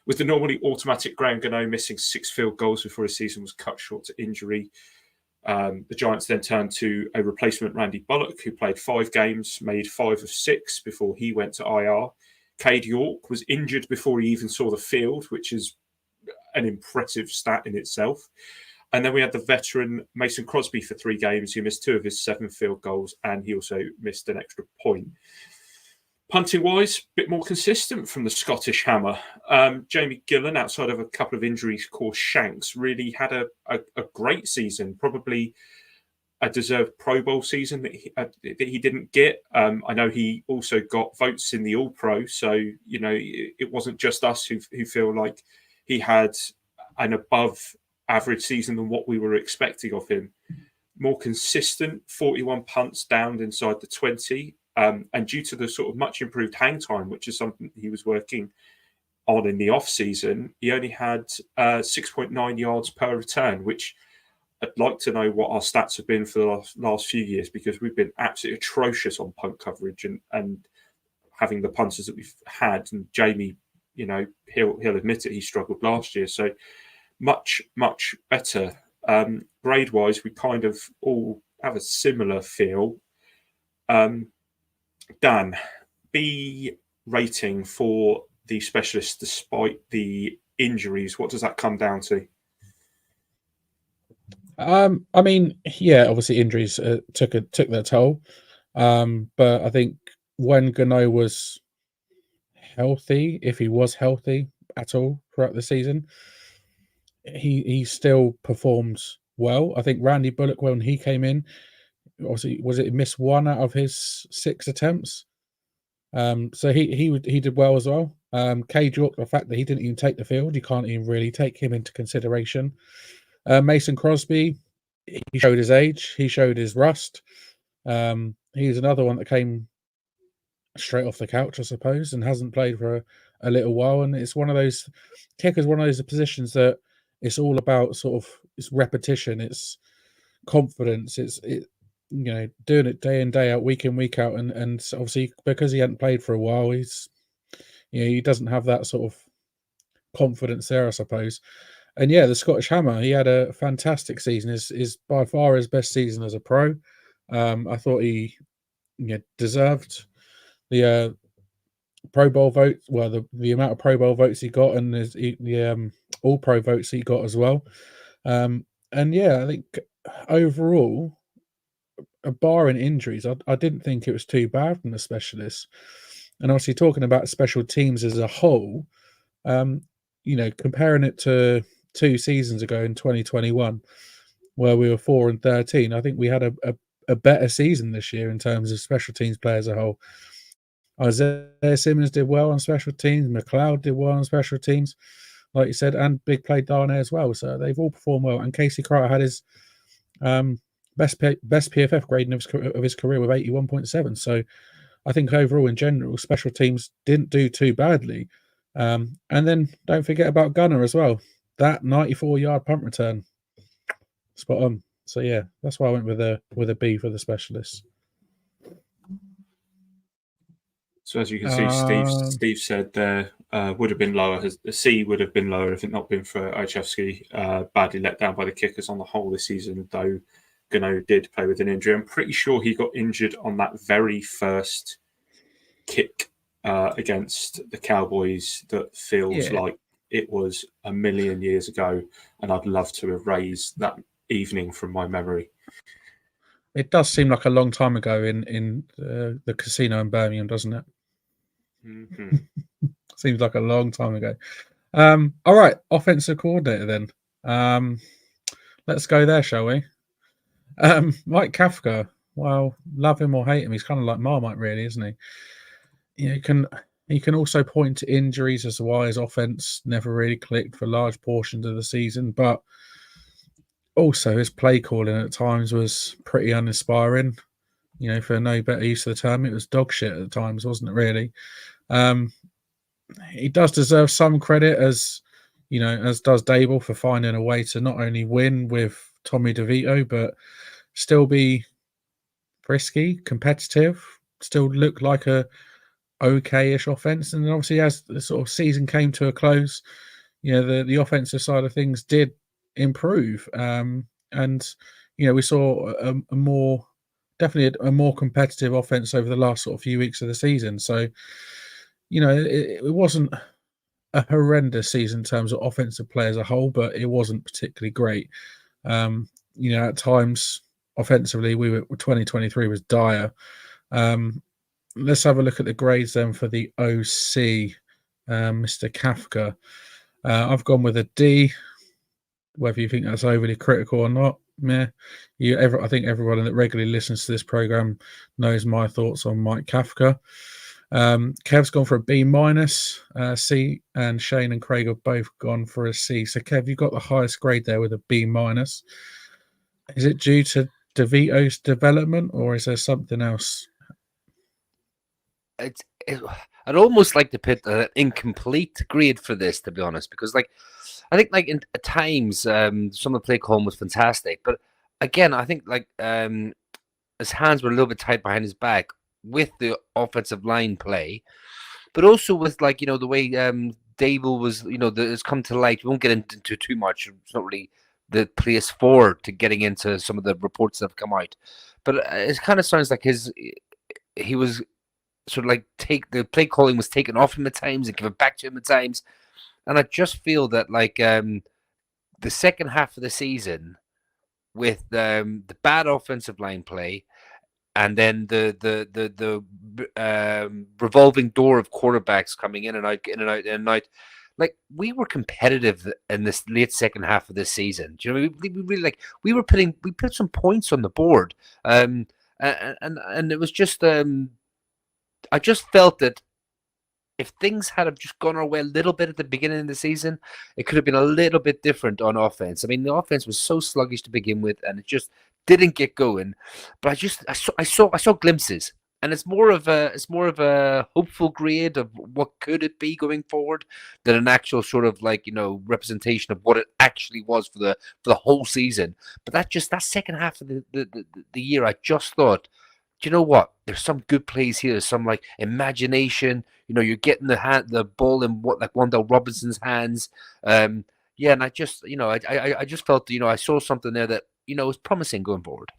With the normally automatic Graham Gano missing 6 field goals before his season was cut short to injury, the Giants then turned to a replacement, Randy Bullock, who played 5 games, made 5 of 6 before he went to IR. Cade York was injured before he even saw the field, which is an impressive stat in itself. And then we had the veteran Mason Crosby for 3 games. He missed 2 of his 7 field goals, and he also missed an extra point. Punting-wise, a bit more consistent from the Scottish Hammer. Jamie Gillan, outside of a couple of injuries caused shanks, really had a great season, probably a deserved Pro Bowl season that he didn't get. I know he also got votes in the All-Pro, so it wasn't just us who feel like he had an above average season than what we were expecting of him. More consistent, 41 punts downed inside the 20. And due to the sort of much improved hang time, which is something he was working on in the off season, he only had 6.9 yards per return, which I'd like to know what our stats have been for the last few years, because we've been absolutely atrocious on punt coverage and having the punters that we've had. And Jamie, he'll admit it, he struggled last year. So much, much better. Grade wise, we kind of all have a similar feel. Dan, B rating for the specialists despite the injuries, what does that come down to? I mean, yeah, obviously injuries took their toll. But I think when Gano was healthy, if he was healthy at all throughout the season, he still performed well. I think Randy Bullock, when he came in, obviously, he missed 1 out of his 6 attempts. So he did well as well. Cade York, the fact that he didn't even take the field, you can't even really take him into consideration. Mason Crosby, he showed his age, he showed his rust. He's another one that came straight off the couch, I suppose, and hasn't played for a little while. And it's one of those kickers, one of those positions that it's all about sort of it's repetition, it's confidence, it's doing it day in, day out, week in, week out, and obviously because he hadn't played for a while, he doesn't have that sort of confidence there, I suppose. And yeah, the Scottish Hammer, he had a fantastic season. Is by far his best season as a pro. I thought he deserved the Pro Bowl vote. Well, the amount of Pro Bowl votes he got, and the All Pro votes he got as well. And yeah, I think overall, barring injuries, I didn't think it was too bad from the specialists. And obviously, talking about special teams as a whole, comparing it to 2 seasons ago in 2021, where we were 4-13, I think we had a better season this year in terms of special teams players as a whole. Isaiah Simmons did well on special teams. McLeod did well on special teams, like you said, and big play Darnay as well. So they've all performed well. And Casey Kreiter had his best PFF grading of his career with 81.7. So I think overall, in general, special teams didn't do too badly. And then don't forget about Gunner as well. That 94-yard punt return, spot on. So yeah, that's why I went with a B for the specialists. So as you can see, Steve said there would have been lower. The C would have been lower if it not been for Olszewski. Badly let down by the kickers on the whole this season, though Gano did play with an injury. I'm pretty sure he got injured on that very first kick against the Cowboys that feels like it was a million years ago, and I'd love to erase that evening from my memory. It does seem like a long time ago in the casino in Birmingham, doesn't it? Mm-hmm. Seems like a long time ago. All right, offensive coordinator then. Let's go there, shall we? Mike Kafka. Well, love him or hate him, he's kind of like Marmite, really, isn't he? You can also point to injuries as to why his offense never really clicked for large portions of the season, but also his play calling at times was pretty uninspiring. For no better use of the term, it was dog shit at times, wasn't it? Really. He does deserve some credit, as does Dable, for finding a way to not only win with Tommy DeVito, but still be frisky, competitive, still look like a okay-ish offense. And obviously, as the sort of season came to a close, the offensive side of things did improve, and we saw a more competitive offense over the last sort of few weeks of the season. So it wasn't a horrendous season in terms of offensive play as a whole, but it wasn't particularly great. At times offensively, 2023 was dire. Let's have a look at the grades then for the OC, Mr. Kafka. I've gone with a D. Whether you think that's overly critical or not, I think everyone that regularly listens to this program knows my thoughts on Mike Kafka. Kev's gone for a B minus. C, and Shane and Craig have both gone for a C. So Kev, you got the highest grade there with a B minus. Is it due to DeVito's development, or is there something else? I'd almost like to put an incomplete grade for this, to be honest, because I think at times some of the play calling was fantastic, but again, I think his hands were a little bit tight behind his back with the offensive line play, but also with the way Dable was, it's come to light. We won't get into too much. It's not really the place to getting into some of the reports that have come out, but it kind of sounds like he was sort of the play calling was taken off him at times and given back to him at times. And I just feel that the second half of the season with the bad offensive line play and then the revolving door of quarterbacks coming in and out, we were competitive in this late second half of this season. Do you know, we really we put some points on the board, and it was just I just felt that if things had have just gone our way a little bit at the beginning of the season, it could have been a little bit different on offense. I mean, the offense was so sluggish to begin with, and it just didn't get going. But I saw glimpses, and it's more of a hopeful grade of what could it be going forward than an actual sort of representation of what it actually was for the whole season. But that second half of the year, I just thought, do you know what? There's some good plays here. There's some imagination. You're getting the ball in Wandale Robinson's hands. And I just, I just felt, I saw something there that, was promising going forward.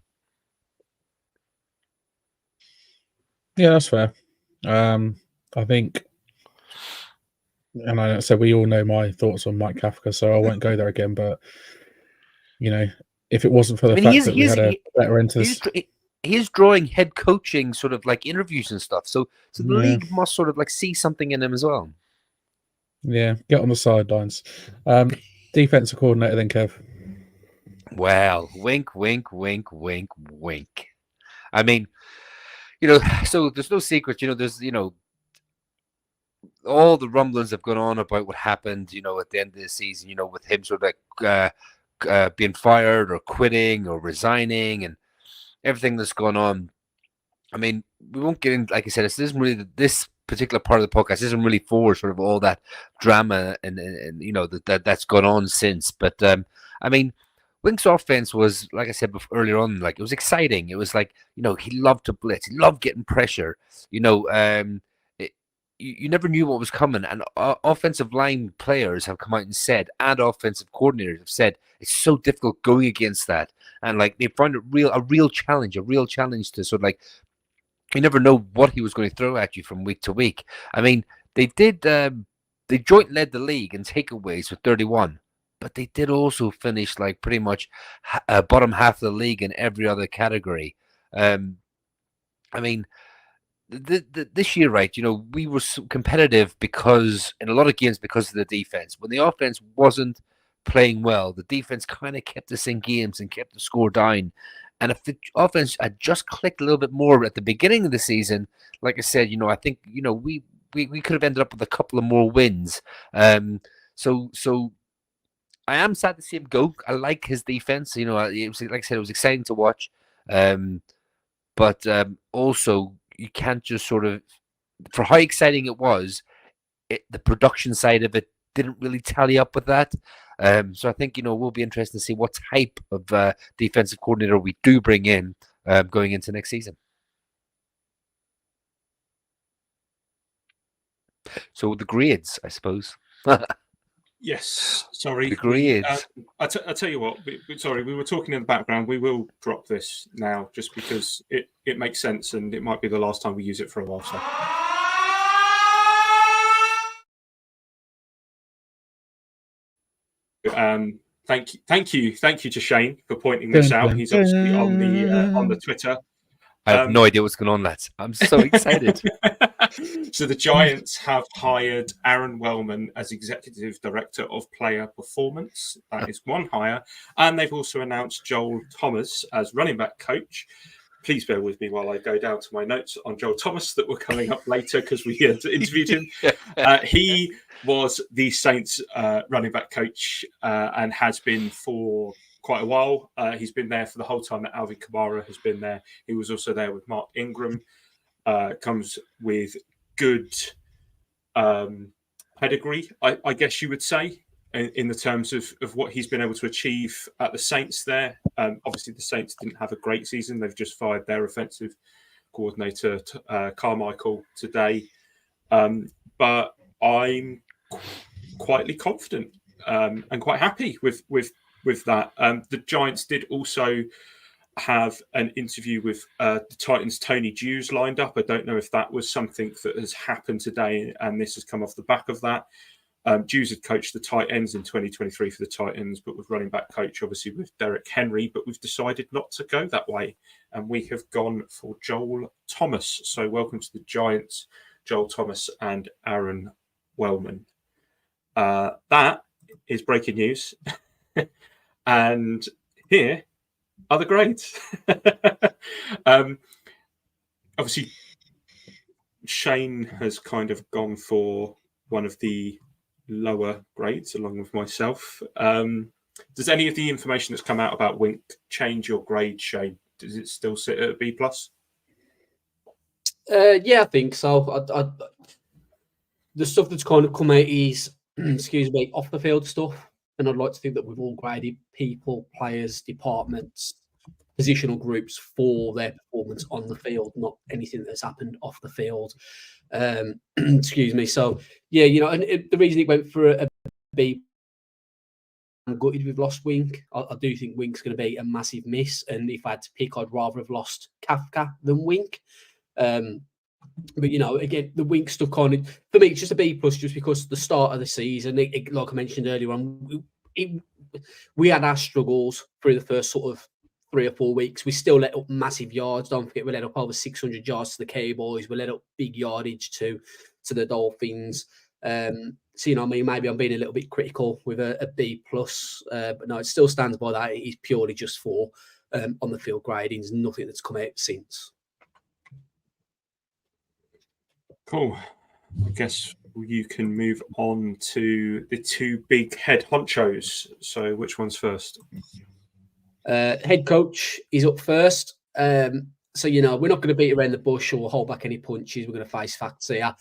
Yeah, that's fair. I think, and I said we all know my thoughts on Mike Kafka, so I won't go there again. But if it wasn't for the fact that we had a better interest. He is drawing head coaching sort of interviews and stuff. So the league must sort of see something in him as well. Yeah, get on the sidelines. Defensive coordinator then, Kev. Well, wink, wink, wink, wink, wink. I mean, so there's no secret, there's, all the rumblings have gone on about what happened, at the end of the season, with him sort of being fired or quitting or resigning and everything that's going on. I mean, we won't get in. Like I said, this isn't really this particular part of the podcast isn't really for sort of all that drama and that's gone on since. But I mean, Wink's offense was, like I said earlier on, it was exciting. It was he loved to blitz, he loved getting pressure. You never knew what was coming, and offensive line players have come out and said, and offensive coordinators have said, it's so difficult going against that, and they found it a real challenge to sort of you never know what he was going to throw at you from week to week. I mean, they did they joint led the league in takeaways with 31, but they did also finish pretty much bottom half of the league in every other category. I mean, this year, right? We were so competitive because in a lot of games because of the defense. When the offense wasn't playing well, the defense kind of kept us in games and kept the score down. And if the offense had just clicked a little bit more at the beginning of the season, like I said, I think we could have ended up with a couple of more wins. So I am sad to see him go. I like his defense. It was, like I said, it was exciting to watch. But also, you can't just sort of, for how exciting it was, the production side of it didn't really tally up with that. So I think, we'll be interested to see what type of defensive coordinator we do bring in going into next season. So the grades, I suppose. Yes, sorry. The grades. I tell you what, sorry, we were talking in the background. We will drop this now just because it makes sense and it might be the last time we use it for a while. So. Thank you to Shane for pointing this out. He's obviously on the Twitter. I have no idea what's going on, lads. I'm so excited. So the Giants have hired Aaron Wellman as Executive Director of Player Performance. That is one hire. And they've also announced Joel Thomas as running back coach. Please bear with me while I go down to my notes on Joel Thomas that were coming up later because we had interviewed him. He was the Saints running back coach and has been for quite a while. He's been there for the whole time that Alvin Kamara has been there. He was also there with Mark Ingram. Comes with good pedigree, I guess you would say, in the terms of what he's been able to achieve at the Saints there. Obviously, the Saints didn't have a great season. They've just fired their offensive coordinator, Carmichael, today. But I'm quietly confident and quite happy with that. The Giants did also have an interview with the Titans' Tony Dews lined up. I don't know if that was something that has happened today and this has come off the back of that. Dews had coached the tight ends in 2023 for the Titans, but was running back coach, obviously, with Derrick Henry. But we've decided not to go that way, and we have gone for Joel Thomas. So welcome to the Giants, Joel Thomas and Aaron Wellman. That is breaking news. And here are the grades. Obviously, Shane has kind of gone for one of the lower grades along with myself. Does any of the information that's come out about Wink change your grade, Shane? Does it still sit at a B+? Yeah, I think so. The stuff that's kind of come out is, excuse me, off the field stuff. And I'd like to think that we've all graded people, players, departments, positional groups for their performance on the field, not anything that's happened off the field. Excuse me. So, yeah, and the reason it went for a B, I'm gutted we've lost Wink. I do think Wink's going to be a massive miss. And if I had to pick, I'd rather have lost Kafka than Wink. But, again, the Wink stuff kind of, for me, it's just a B+, just because the start of the season, like I mentioned earlier on, we had our struggles through the first sort of 3 or 4 weeks. We still let up massive yards. Don't forget, we let up over 600 yards to the Cowboys. We let up big yardage to the Dolphins. So, maybe I'm being a little bit critical with a B+, but no, it still stands by that. It is purely just for on the field gradings, nothing that's come out since. Cool. I guess you can move on to the two big head honchos. So which one's first? Head coach is up first. So, we're not going to beat around the bush or hold back any punches. We're going to face facts here.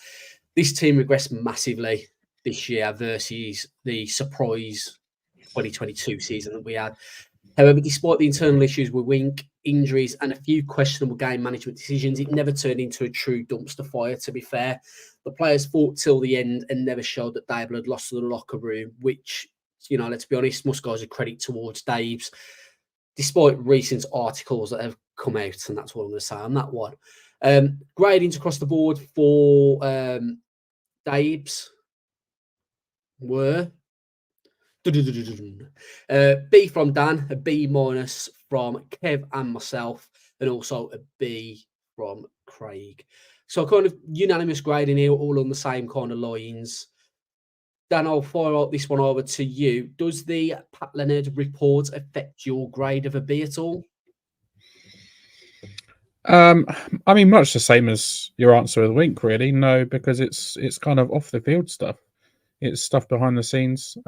This team regressed massively this year versus the surprise 2022 season that we had. However, despite the internal issues with Wink, injuries, and a few questionable game management decisions, it never turned into a true dumpster fire, to be fair. The players fought till the end and never showed that Dable had lost to the locker room, which, let's be honest, must go as a credit towards Dave's, despite recent articles that have come out, and that's what I'm going to say on that one. Gradings across the board for Dave's were B from Dan, a B- from Kev and myself, and also a B from Craig. So kind of unanimous grading here, all on the same kind of lines. Dan, I'll fire out this one over to you. Does the Pat Leonard report affect your grade of a B at all? I mean, much the same as your answer of the week, really. No, because it's kind of off the field stuff. It's stuff behind the scenes.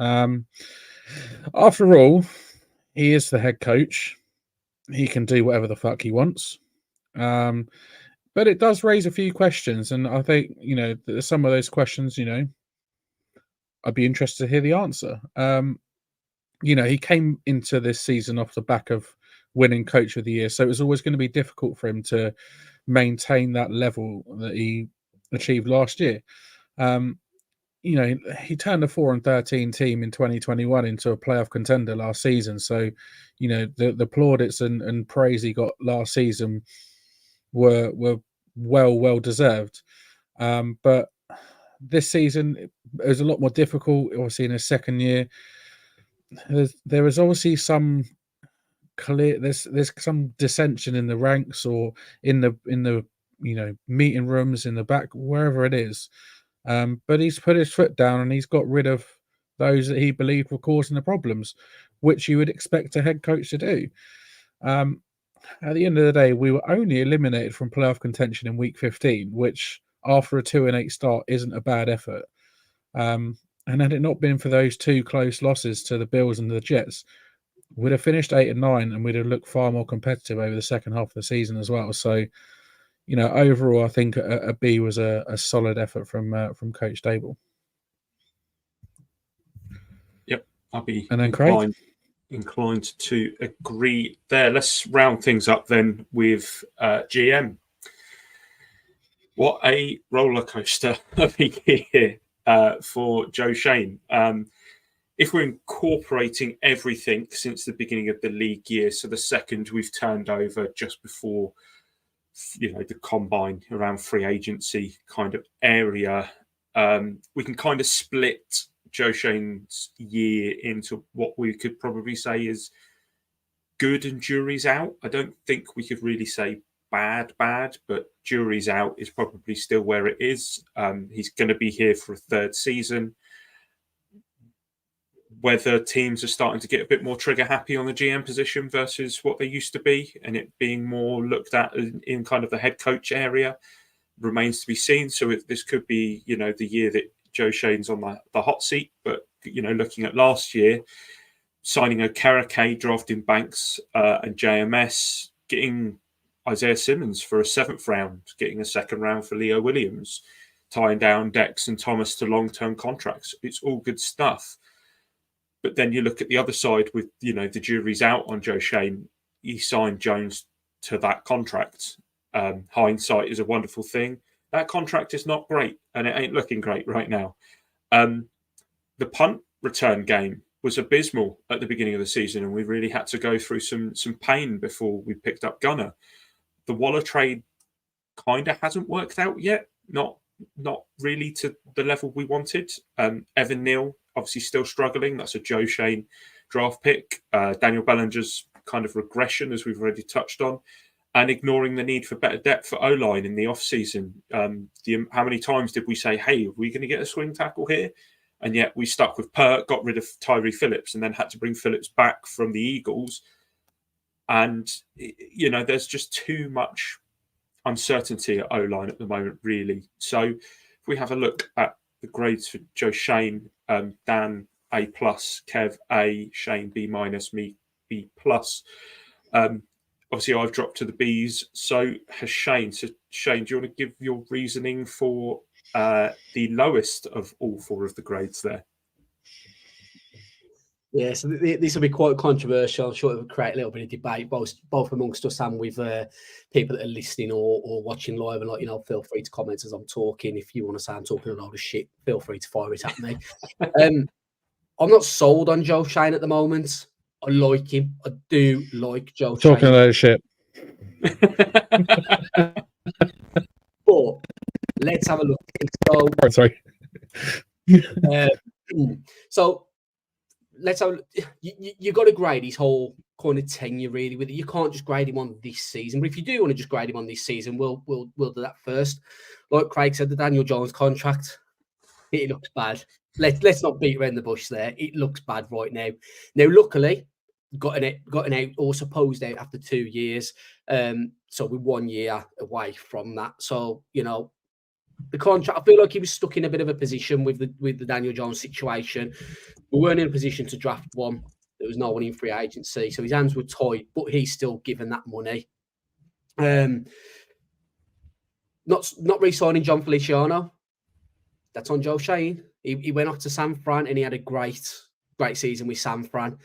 After all, he is the head coach. He can do whatever the fuck he wants. But it does raise a few questions, and I think some of those questions, I'd be interested to hear the answer. He came into this season off the back of winning Coach of the Year, so it was always going to be difficult for him to maintain that level that he achieved last year. He turned a 4-13 team in 2021 into a playoff contender last season. So, the plaudits and praise he got last season were well deserved. But this season it was a lot more difficult. Obviously, in his second year, there was obviously some clear. There's some dissension in the ranks or in the meeting rooms in the back, wherever it is. But he's put his foot down and he's got rid of those that he believed were causing the problems, which you would expect a head coach to do. At the end of the day, we were only eliminated from playoff contention in week 15, which after a 2-8 start isn't a bad effort. And had it not been for those two close losses to the Bills and the Jets, we'd have finished 8 and 9 and we'd have looked far more competitive over the second half of the season as well. So, overall, I think a B was a solid effort from Coach Dable. Yep, I'll be and then Craig? Inclined to agree there. Let's round things up then with GM. What a roller coaster of a year for Joe Shane. If we're incorporating everything since the beginning of the league year, so the second we've turned over just before the combine around free agency kind of area, we can kind of split Joe Shane's year into what we could probably say is good and jury's out. I don't think we could really say bad, but jury's out is probably still where it is. He's going to be here for a third season. Whether teams are starting to get a bit more trigger happy on the GM position versus what they used to be, and it being more looked at in kind of the head coach area, remains to be seen. So this could be, the year that Joe Shane's on the hot seat. But, looking at last year, signing Okereke, drafting Banks and JMS, getting Isaiah Simmons for a 7th round, getting a 2nd round for Leo Williams, tying down Dex and Thomas to long-term contracts. It's all good stuff. But then you look at the other side with, the jury's out on Joe Shane. He signed Jones to that contract. Hindsight is a wonderful thing. That contract is not great, and it ain't looking great right now. The punt return game was abysmal at the beginning of the season, and we really had to go through some pain before we picked up Gunner. The Waller trade kind of hasn't worked out yet. Not really to the level we wanted. Evan Neal, obviously still struggling. That's a Joe Shane draft pick. Daniel Bellinger's kind of regression, as we've already touched on, and ignoring the need for better depth for O-line in the offseason. How many times did we say, hey, are we going to get a swing tackle here? And yet we stuck with Pert, got rid of Tyree Phillips, and then had to bring Phillips back from the Eagles. And, there's just too much uncertainty at O-line at the moment, really. So if we have a look at the grades for Joe Shane, Dan A+, Kev A, Shane B-, me B+. Obviously, I've dropped to the Bs. So has Shane. So Shane, do you want to give your reasoning for the lowest of all 4 of the grades there? Yeah, so this will be quite controversial. I'm sure it will create a little bit of debate, both amongst us and with people that are listening or watching live. And feel free to comment as I'm talking. If you want to say I'm talking a load of shit, feel free to fire it at me. I'm not sold on Joe Shane at the moment. I like him. I do like Joe Shane. Talking a load of shit. But let's have a look. Sorry. So let's have, you got to grade his whole kind of tenure really with it. You can't just grade him on this season. But if you do want to just grade him on this season, we'll do that first. Like Craig said, the Daniel Jones contract, it looks bad. Let's not beat around the bush there. It looks bad right now. Now, luckily, got an out or supposed out after 2 years. So we're 1 year away from that. So, you know, the contract, I feel like he was stuck in a bit of a position with the Daniel Jones situation. We weren't in a position to draft one. There was no one in free agency. So his hands were tied, but he's still given that money. Not re-signing John Feliciano. That's on Joe Shane. He went off to San Fran and he had a great season with San Fran.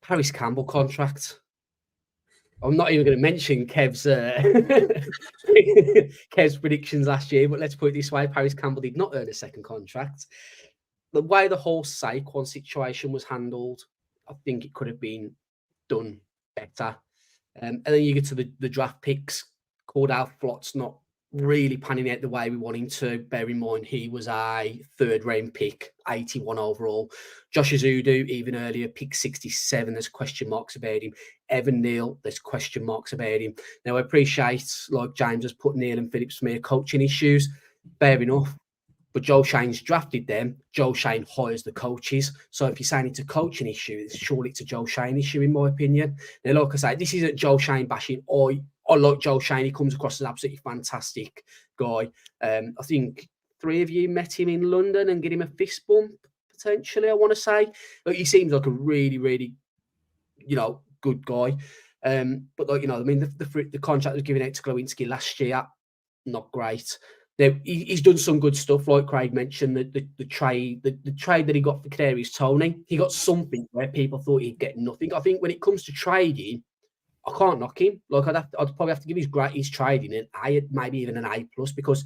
Paris Campbell contract. I'm not even going to mention Kev's predictions last year, but let's put it this way: Paris Campbell did not earn a second contract. The way the whole Saquon situation was handled, I think it could have been done better. And then you get to the draft picks. Cordell Flott's not really panning out the way we want him to. Bear in mind, he was a third-round pick, 81 overall. Josh Azudu, even earlier, pick 67. There's question marks about him. Evan Neal, there's question marks about him. Now, I appreciate, like James has put Neil and Phillips for me, coaching issues. Fair enough. But Joe Shane's drafted them. Joe Shane hires the coaches. So if you're saying it's a coaching issue, surely it's a Joe Shane issue, in my opinion. Now, like I say, this isn't Joe Shane bashing. I like Joe Shane. He comes across as an absolutely fantastic guy. I think 3 of you met him in London and get him a fist bump, potentially, I want to say. Like, he seems like a really, really, you know, good guy. But, like, you know, I mean, the contract was given out to Glowinski last year, not great. Now, he's done some good stuff, like Craig mentioned, the trade that he got for Kadarius Toney. He got something where people thought he'd get nothing. I think when it comes to trading, I can't knock him. Like, I'd probably have to give his trading an A, maybe even an A+, because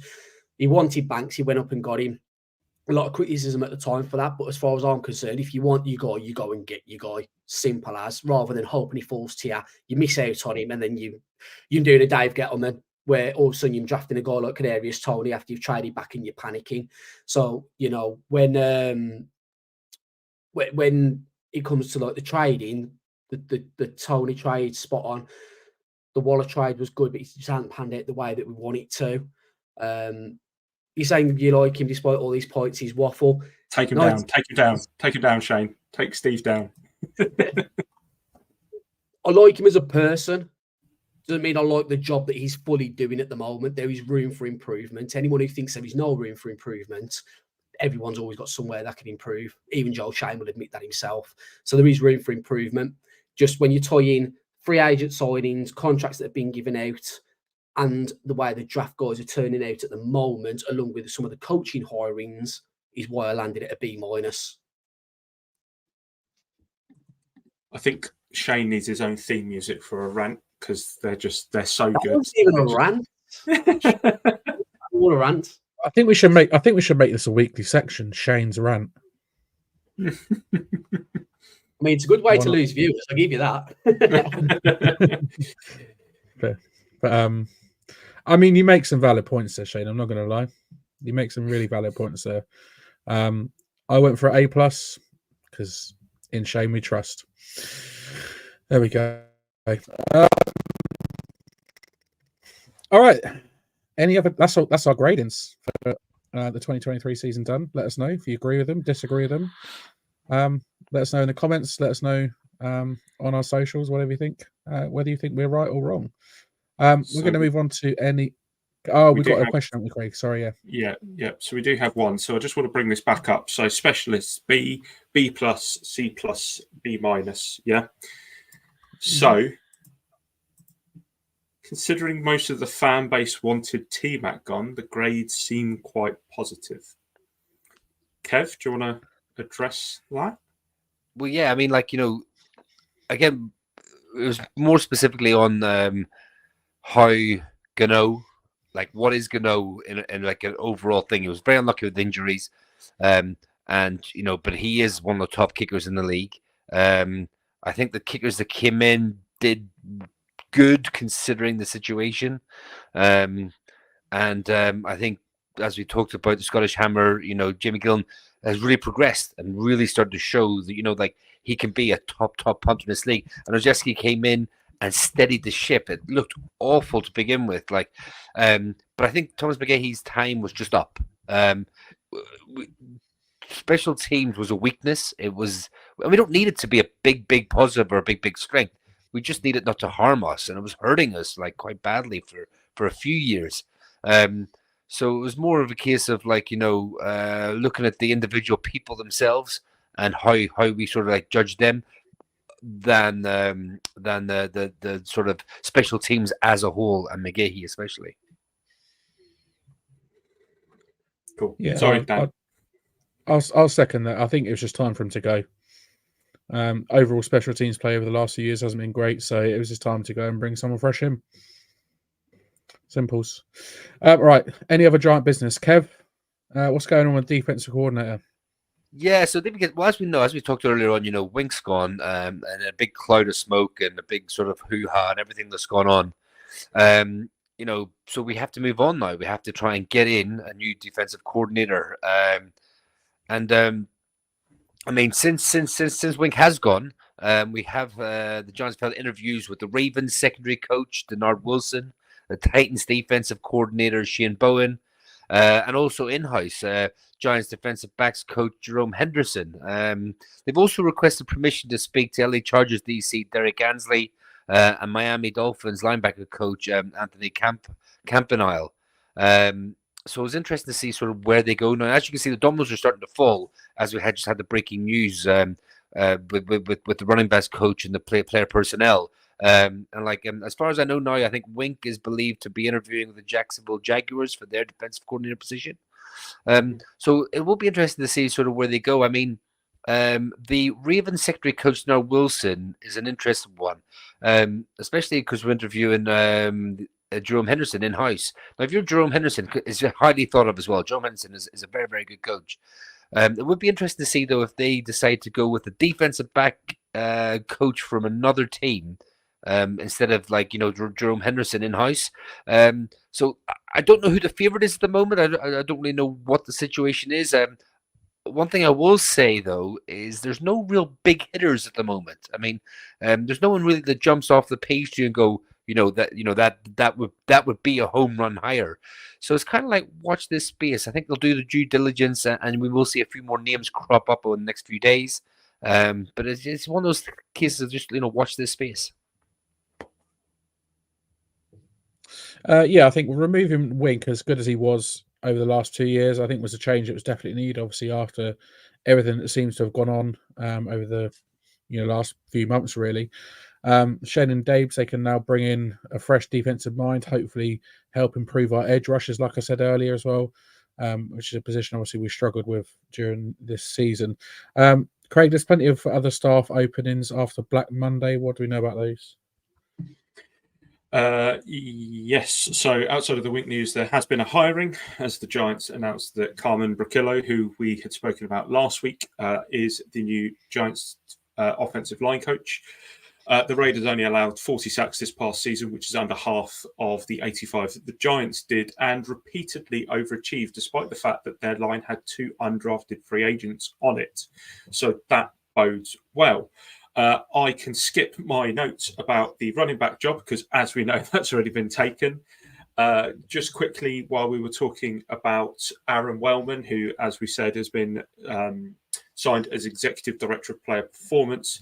he wanted Banks. He went up and got him. A lot of criticism at the time for that, but as far as I'm concerned, if you want your guy, you go and get your guy. Simple as, rather than hoping he falls to you. You miss out on him, and then you're doing a Dave Gettleman, where all of a sudden you're drafting a guy like Kadarius Toney after you've traded back and you're panicking. So, you know, when it comes to like the trading, the Toney trade spot on. The Waller trade was good, but it just hasn't panned out the way that we want it to. You're saying you like him despite all these points, he's waffle. Take him down. Take him down. Take him down, Shane. Take Steve down. I like him as a person. Doesn't mean I like the job that he's fully doing at the moment. There is room for improvement. Anyone who thinks there is no room for improvement, everyone's always got somewhere that can improve. Even Joel Shane will admit that himself. So there is room for improvement. Just when you tie in free agent signings, contracts that have been given out, and the way the draft guys are turning out at the moment, along with some of the coaching hirings, is why I landed at a B-. I think Shane needs his own theme music for a rant, because they're so That good. wasn't even a rant. All a rant. I think we should make this a weekly section. Shane's rant. I mean, it's a good way to lose viewers. I'll give you that. But I mean, you make some valid points there, Shane. I'm not going to lie. You make some really valid points there. I went for an A+ because in Shane we trust. There we go. All right. Any other? That's our gradings for the 2023 season done. Let us know if you agree with them, disagree with them. Let us know in the comments. Let us know on our socials, whatever you think, whether you think we're right or wrong. We're going to move on to any. Oh, we've got a question, haven't we, Craig? Sorry, yeah. Yeah. So we do have one. So I just want to bring this back up. So specialists, B+, C+, B-. Yeah. So, considering most of the fan base wanted T-Mac gone, the grades seem quite positive. Kev, do you want to address that? Well, yeah, I mean, like, you know, again, it was more specifically on how Gano, like, what is Gano in like an overall thing. He was very unlucky with injuries, and, you know, but he is one of the top kickers in the league. I think the kickers that came in did good considering the situation. And I think, as we talked about, the Scottish Hammer, you know, Jimmy Gillen, has really progressed and really started to show that, like he can be a top punter in this league. And Ojeski came in and steadied the ship. It looked awful to begin with, but I think Thomas McGahee's time was just up. Special teams was a weakness. We don't need it to be a big positive or a big strength. We just need it not to harm us, and it was hurting us like quite badly for a few years. So it was more of a case of looking at the individual people themselves and how we sort of like judge them than the sort of special teams as a whole, and McGahee especially. Cool. Yeah, Sorry, Dan. I'll second that. I think it was just time for him to go. Overall special teams play over the last few years hasn't been great, so it was just time to go and bring someone fresh in. Simples. Right. Any other Giant business? Kev, what's going on with defensive coordinator? Yeah, so as we talked earlier on, Wink's gone, and a big cloud of smoke and a big sort of hoo-ha and everything that's gone on. So we have to move on now. We have to try and get in a new defensive coordinator. Since Wink has gone, we have the Giants have had interviews with the Ravens secondary coach, Denard Wilson, the Titans defensive coordinator, Shane Bowen, and also in-house Giants defensive backs coach Jerome Henderson. They've also requested permission to speak to LA Chargers DC Derek Ansley and Miami Dolphins linebacker coach Anthony Campanile. So it was interesting to see sort of where they go now. As you can see, the dominoes are starting to fall as we just had the breaking news with the running backs coach and the player personnel. As far as I know now, I think Wink is believed to be interviewing with the Jacksonville Jaguars for their defensive coordinator position. So it will be interesting to see sort of where they go. I mean, the Ravens secondary coach now Wilson is an interesting one, especially because we're interviewing Jerome Henderson in-house. Now, if you're Jerome Henderson, is highly thought of as well. Jerome Henderson is a very, very good coach. It would be interesting to see, though, if they decide to go with a defensive back coach from another team instead of Jerome Henderson in-house. So I don't know who the favorite is at the moment. I don't really know what the situation is. One thing I will say, though, is there's no real big hitters at the moment. I mean, there's no one really that jumps off the page to you and go, that would be a home run hire. So it's kind of like watch this space. I think they'll do the due diligence, and we will see a few more names crop up over the next few days. But it's one of those cases of just watch this space. I think removing Wink, as good as he was over the last 2 years, I think was a change that was definitely needed. Obviously, after everything that seems to have gone on over the last few months, really. Shane and Dave, they can now bring in a fresh defensive mind, hopefully help improve our edge rushes, like I said earlier as well, which is a position obviously we struggled with during this season. Craig, there's plenty of other staff openings after Black Monday. What do we know about those? Yes. So outside of the Wink news, there has been a hiring as the Giants announced that Carmen BBUKIRL, who we had spoken about last week, is the new Giants offensive line coach. The Raiders only allowed 40 sacks this past season, which is under half of the 85 that the Giants did, and repeatedly overachieved, despite the fact that their line had 2 undrafted free agents on it. So that bodes well. I can skip my notes about the running back job because, as we know, that's already been taken. Just quickly, while we were talking about Aaron Wellman, who, as we said, has been signed as Executive Director of Player Performance,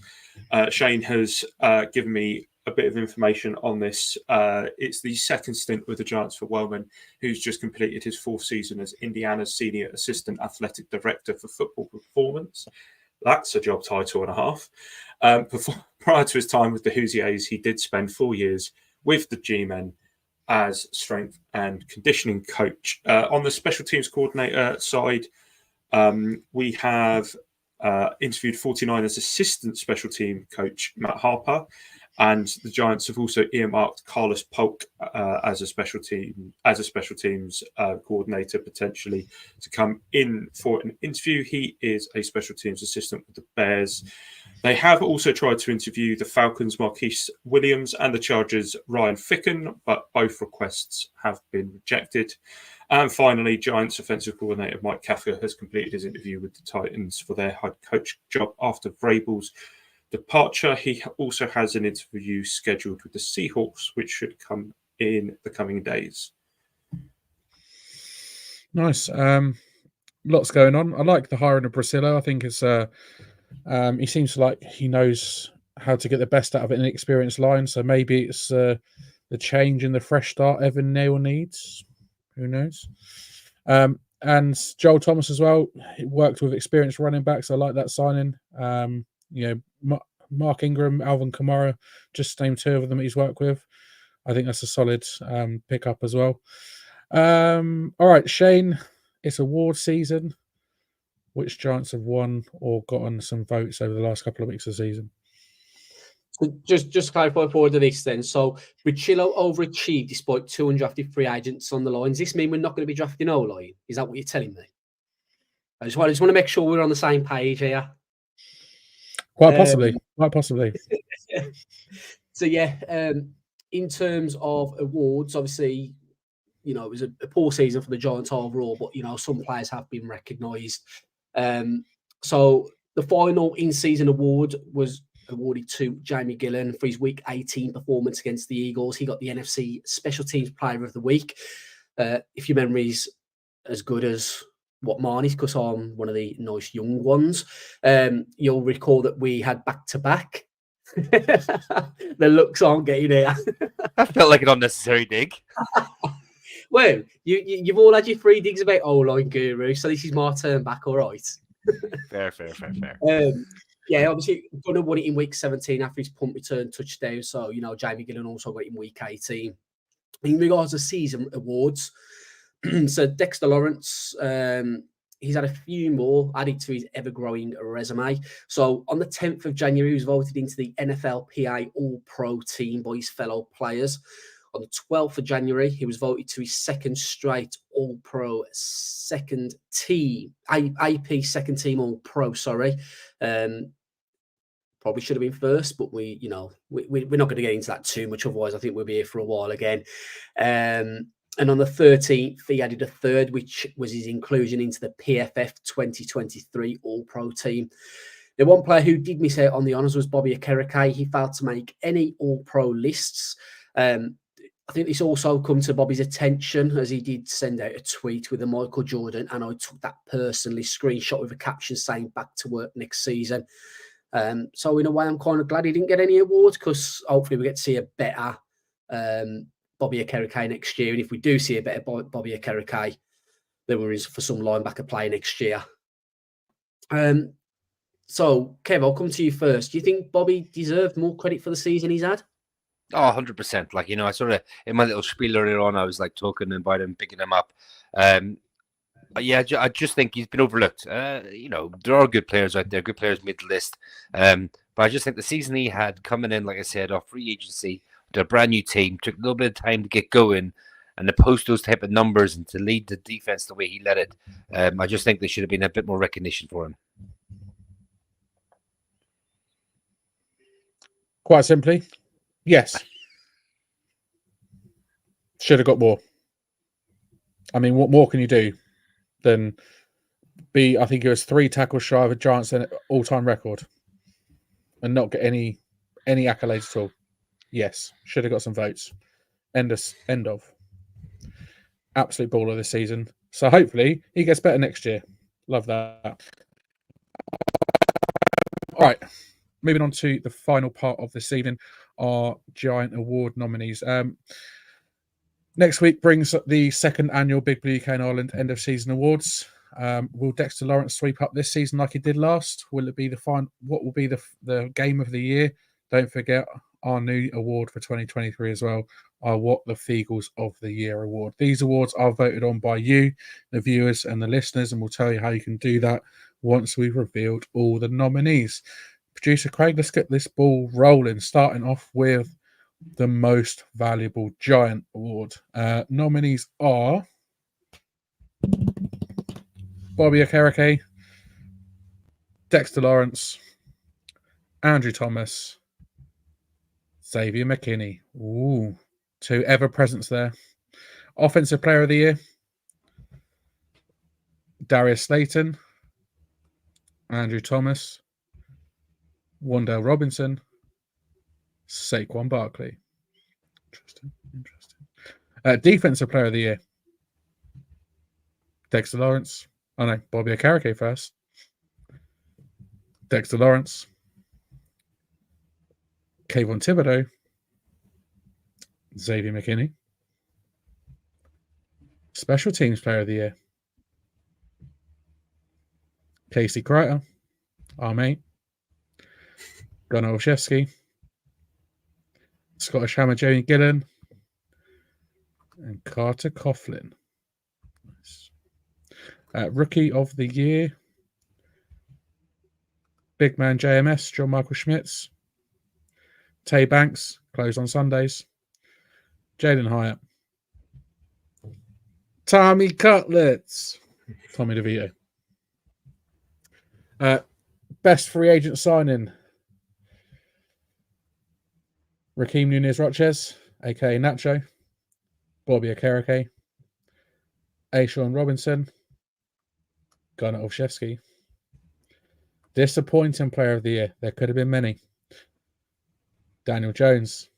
Shane has given me a bit of information on this. It's the second stint with the Giants for Wellman, who's just completed his 4th season as Indiana's Senior Assistant Athletic Director for Football Performance. That's a job title and a half. Prior to his time with the Hoosiers, he did spend 4 years with the G-Men as strength and conditioning coach. On the special teams coordinator side, we have interviewed 49ers assistant special team coach Matt Harper, and the Giants have also earmarked Carlos Polk as a special teams coordinator, potentially to come in for an interview. He is a special teams assistant with the Bears. They have also tried to interview the Falcons' Marquise Williams and the Chargers' Ryan Ficken, but both requests have been rejected. And finally, Giants offensive coordinator Mike Kafka has completed his interview with the Titans for their head coach job after Vrabel's departure. He also has an interview scheduled with the Seahawks, which should come in the coming days. Nice. Lots going on. I like the hiring of Brasillo. I think it's he seems like he knows how to get the best out of an inexperienced line. So maybe it's the change and the fresh start Evan Neal needs. Who knows? And Joel Thomas as well. He worked with experienced running backs. I like that signing. Mark Ingram, Alvin Kamara, just named two of them that he's worked with. I think that's a solid pickup as well. All right, Shane, it's award season. Which Giants have won or gotten some votes over the last couple of weeks of the season? So just clarify forward to this then. So Brasillo overachieved despite 2 undrafted free agents on the line. Does this mean we're not going to be drafting O-line? Is that what you're telling me? I just want to make sure we're on the same page here. Quite possibly. So yeah, in terms of awards, obviously, it was a poor season for the Giants overall, but some players have been recognised. So the final in-season award was awarded to Jamie Gillan for his Week 18 performance against the Eagles. He got the NFC Special Teams Player of the Week. If your memory's as good as what mine is, because I'm one of the nice young ones, you'll recall that we had back-to-back. The looks aren't getting here. That felt like an unnecessary dig. Well, you've all had your 3 digs about O-line guru, so this is my turn back, all right? Fair. Yeah, obviously, Gunnar won it in Week 17 after his punt return touchdown. So, Jamie Gillan also got it in Week 18. In regards to season awards, so Dexter Lawrence, he's had a few more added to his ever-growing resume. So on the 10th of January, he was voted into the NFLPA All-Pro team by his fellow players. On the 12th of January, he was voted to his second straight All-Pro second team, AP second team All-Pro, sorry. Probably should have been first, but we're not going to get into that too much. Otherwise, I think we'll be here for a while again. And on the 13th, he added a third, which was his inclusion into the PFF 2023 All-Pro team. The one player who did miss out on the honours was Bobby Okereke. He failed to make any All-Pro lists. I think this also come to Bobby's attention as he did send out a tweet with a Michael Jordan, and I took that personally, screenshot with a caption saying back to work next season. So in a way, I'm kind of glad he didn't get any awards, because hopefully we get to see a better Bobby Okereke next year. And if we do see a better Bobby Okereke, then we're in for some linebacker play next year. So, Kev, I'll come to you first. Do you think Bobby deserved more credit for the season he's had? Oh, 100%. I sort of, in my little spiel earlier on, I was talking about him, picking him up. Yeah, I just think he's been overlooked. There are good players out there, good players made the list. But I just think the season he had coming in, like I said, off free agency to a brand new team, took a little bit of time to get going and to post those type of numbers and to lead the defense the way he led it. I just think there should have been a bit more recognition for him. Quite simply, yes. Should have got more. I mean, what more can you do than be, I think it was 3 tackles shy of a Giants all-time record and not get any accolades at all? Yes, should have got some votes. End of. Absolute baller this season. So hopefully he gets better next year. Love that. All right, moving on to the final part of this evening, our Giant Award nominees. Next week brings the second annual Big Blue UK and Ireland end of season awards. Will Dexter Lawrence sweep up this season like he did last? Will it be the final? What will be the game of the year? Don't forget our new award for 2023 as well, our What the Feagles of the Year award. These awards are voted on by you, the viewers and the listeners, and we'll tell you how you can do that once we've revealed all the nominees. Producer Craig, let's get this ball rolling, starting off with the Most Valuable Giant award. Nominees are Bobby Okereke, Dexter Lawrence, Andrew Thomas, Xavier McKinney. Ooh, 2 ever presents there. Offensive Player of the Year, Darius Slayton, Andrew Thomas, Wandale Robinson, Saquon Barkley. Interesting. Defensive Player of the Year. Dexter Lawrence. Oh no, Bobby Okereke first. Dexter Lawrence. Kayvon Thibodeau. Xavier McKinney. Special Teams Player of the Year. Casey Kreiter. Our mate. Gunnar Olszewski. Scottish Hammer Jamie Gillen. And Carter Coughlin. Nice. Rookie of the Year. Big Man JMS, John Michael Schmitz. Tay Banks, closed on Sundays. Jaden Hyatt. Tommy Cutlets. Tommy DeVito. Best free agent signing. Raheem Nunez-Rochez, a.k.a. Nacho. Bobby Okereke. Ashawn Robinson. Gunnar Olszewski. Disappointing Player of the Year. There could have been many. Daniel Jones.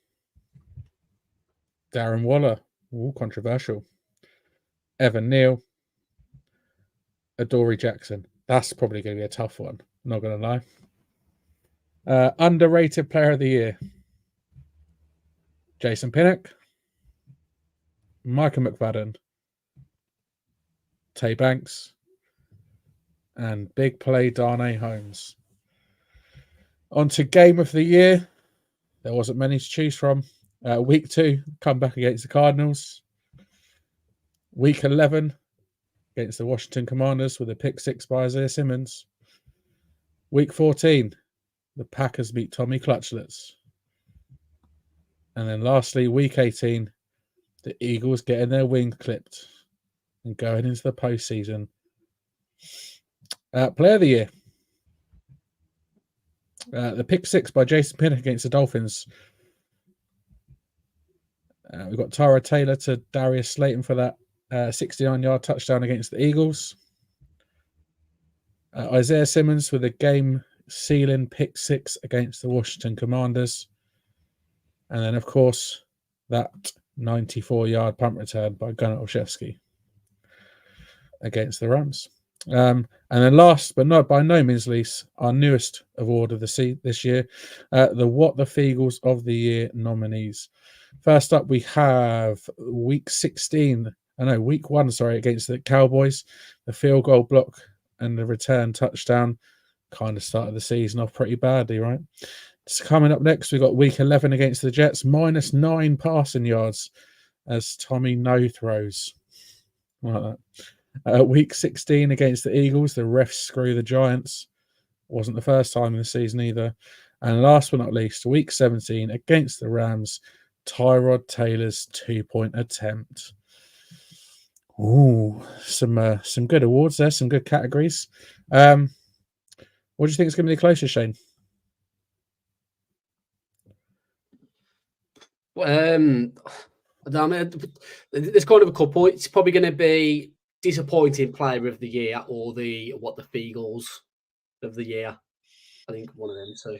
Darren Waller. Ooh, controversial. Evan Neal. Adoree Jackson. That's probably going to be a tough one. Not going to lie. Underrated Player of the Year. Jason Pinnock. Micah McFadden. Tay Banks. And big play Darnay Holmes. On to Game of the Year. There wasn't many to choose from. Week 2, comeback against the Cardinals. Week 11, against the Washington Commanders with a pick 6 by Isaiah Simmons. Week 14, the Packers beat Tommy Clutchlets. And then lastly, week 18, the Eagles getting their wing clipped and going into the postseason. Player of the Year. The pick 6 by Jason Pinnock against the Dolphins. We've got Tara Taylor to Darius Slayton for that 69-yard touchdown against the Eagles. Isaiah Simmons with a game-sealing pick 6 against the Washington Commanders. And then, of course, that 94-yard punt return by Gunnar Olszewski against the Rams. And then last, but not by no means least, our newest award of this year, the What the Feagles of the Year nominees. First up, we have week 1, against the Cowboys. The field goal block and the return touchdown kind of started the season off pretty badly, right? Just coming up next, we've got week 11 against the Jets, -9 passing yards as Tommy no throws. Like that. Week 16 against the Eagles, the refs screw the Giants. Wasn't the first time in the season either. And last but not least, week 17 against the Rams, Tyrod Taylor's 2-point attempt. Ooh, some good awards there, some good categories. What do you think is going to be the closest, Shane? I mean, there's kind of a couple. It's probably going to be disappointing Player of the Year or the What the Feagles of the Year. I think one of them two.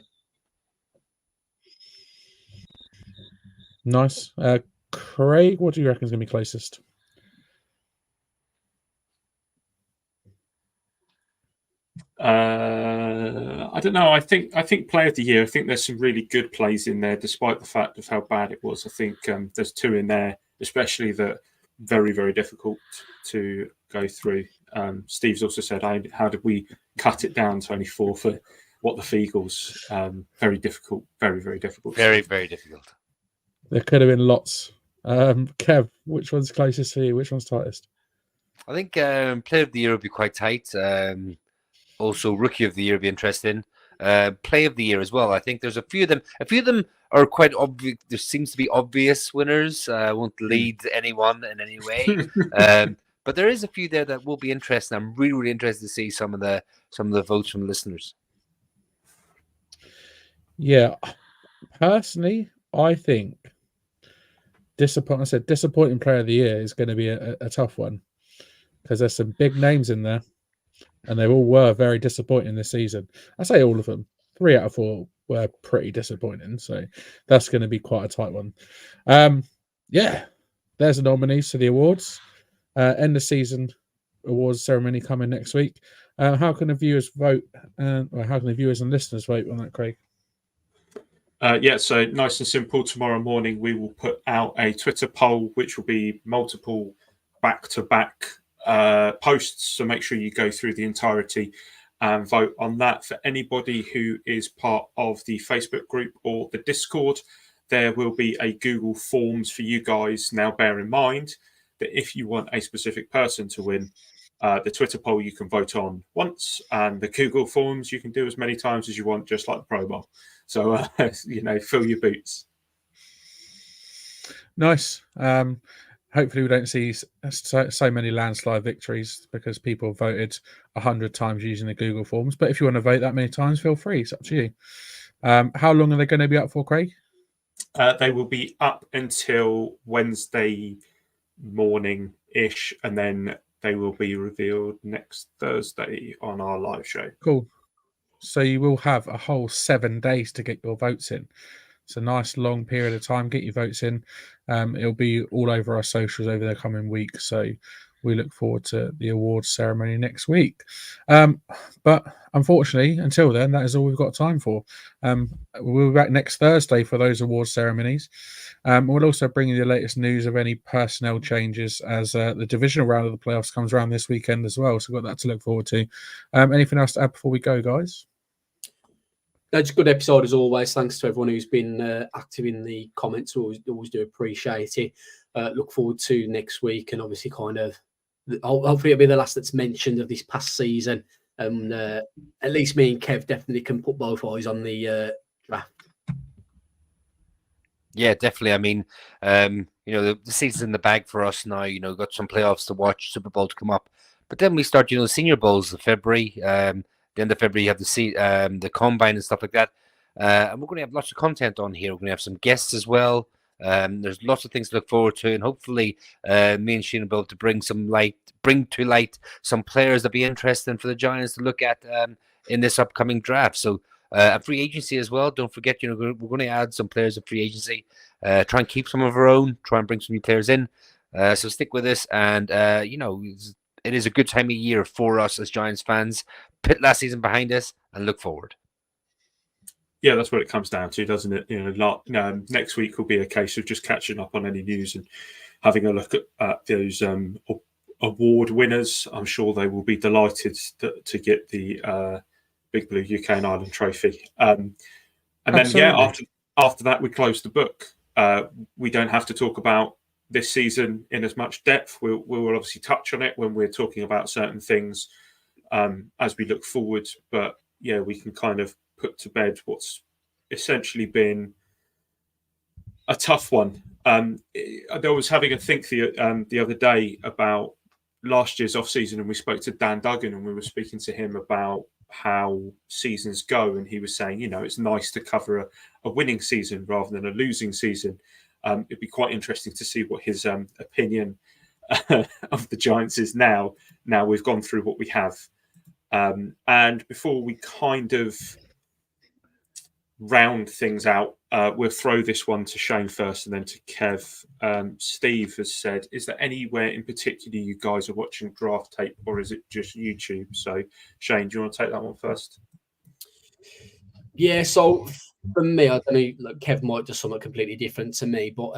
Nice. Craig, what do you reckon is going to be closest? I don't know. I think Player of the Year. I think there's some really good plays in there, despite the fact of how bad it was. I think there's 2 in there, especially that very, very difficult to go through. Steve's also said, "How did we cut it down to only 4 for What the Feagles?" Very difficult. Very, very difficult. Very, very difficult. There could have been lots. Kev, which one's closest for you? Which one's tightest? I think Player of the Year would be quite tight. Also, Rookie of the Year would be interesting. Play of the Year as well. I think there's a few of them. A few of them are quite obvious. There seems to be obvious winners. I won't lead anyone in any way. But there is a few there that will be interesting. I'm really, really interested to see some of the votes from the listeners. Yeah, personally, I think disappointing Player of the Year is going to be a tough one because there's some big names in there. and they all were very disappointing this season. I say all of them. 3 out of 4 were pretty disappointing, so that's going to be quite a tight one. Yeah, there's the nominees to the awards. End of season awards ceremony coming next week. How can the viewers vote? Or how can the viewers and listeners vote on that, Craig? Yeah, so nice and simple. Tomorrow morning, we will put out a Twitter poll, which will be multiple back-to-back posts. So make sure you go through the entirety and vote on that. For anybody who is part of the Facebook group or the Discord, there will be a Google Forms for you guys. Now, bear in mind that if you want a specific person to win, the Twitter poll you can vote on once, and the Google Forms you can do as many times as you want, just like the Pro Bowl. So, fill your boots. Nice. Hopefully we don't see so many landslide victories because people voted 100 times using the Google Forms. But if you want to vote that many times, feel free. It's up to you. How long are they going to be up for, Craig? They will be up until Wednesday morning-ish, and then they will be revealed next Thursday on our live show. Cool. So you will have a whole 7 days to get your votes in. It's a nice long period of time. Get your votes in. It'll be all over our socials over the coming week. So we look forward to the awards ceremony next week. But unfortunately, until then, that is all we've got time for. We'll be back next Thursday for those awards ceremonies. We'll also bring you the latest news of any personnel changes as the divisional round of the playoffs comes around this weekend as well. So we've got that to look forward to. Anything else to add before we go, guys? It's a good episode as always. Thanks to everyone who's been active in the comments. Always do appreciate it. Look forward to next week, and obviously hopefully it'll be the last that's mentioned of this past season. And at least me and Kev definitely can put both eyes on the draft. Yeah, definitely. I mean, the season's in the bag for us now. Got some playoffs to watch, Super Bowl to come up, but then we start, the Senior Bowls in February. The end of February, you have the combine and stuff like that. And we're going to have lots of content on here. We're going to have some guests as well. There's lots of things to look forward to, and hopefully, me and Shane will be able to bring to light some players that be interesting for the Giants to look at in this upcoming draft. So, free agency as well. Don't forget, we're going to add some players in free agency. Try and keep some of our own. Try and bring some new players in. So stick with us, and it is a good time of year for us as Giants fans. Put last season behind us and look forward. Yeah, that's what it comes down to, doesn't it? Next week will be a case of just catching up on any news and having a look at those award winners. I'm sure they will be delighted to get the Big Blue UK and Ireland trophy. And Absolutely. then, after that, we close the book. We don't have to talk about this season in as much depth. We will obviously touch on it when we're talking about certain things as we look forward. But yeah, we can kind of put to bed what's essentially been a tough one. I was having a think the other day about last year's off season, and we spoke to Dan Duggan, and we were speaking to him about how seasons go, and he was saying, it's nice to cover a winning season rather than a losing season. It'd be quite interesting to see what his opinion of the Giants is now. Now we've gone through what we have. And before we kind of round things out, we'll throw this one to Shane first and then to Kev. Steve has said, is there anywhere in particular you guys are watching draft tape, or is it just YouTube? So, Shane, do you want to take that one first? Yeah, so for me, I don't know, Kev might do something completely different to me, but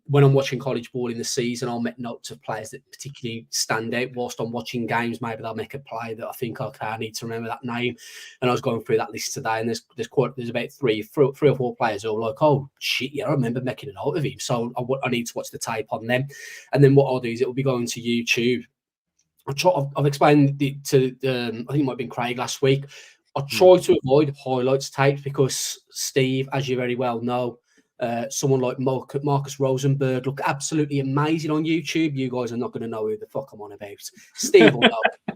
when I'm watching college ball in the season, I'll make notes of players that particularly stand out whilst I'm watching games. Maybe they'll make a play that I think, okay, I need to remember that name. And I was going through that list today, and there's about three or four players who are like, oh, shit, yeah, I remember making a note of him. So I need to watch the tape on them. And then what I'll do is it will be going to YouTube. I've explained it to, I think it might have been Craig last week. I try to avoid highlights tapes because, Steve, as you very well know, someone like Marcus Rosenberg look absolutely amazing on YouTube. You guys are not going to know who the fuck I'm on about. Steve will know.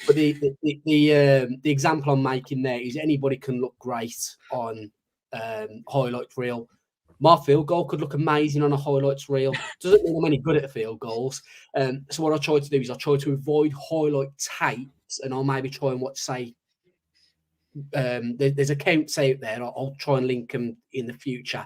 But the example I'm making there is anybody can look great on highlight reel. My field goal could look amazing on a highlights reel. Doesn't mean I'm any good at field goals. So what I try to do is I try to avoid highlight tape highlights, and I'll maybe try and watch, say, there's accounts out there. I'll try and link them in the future,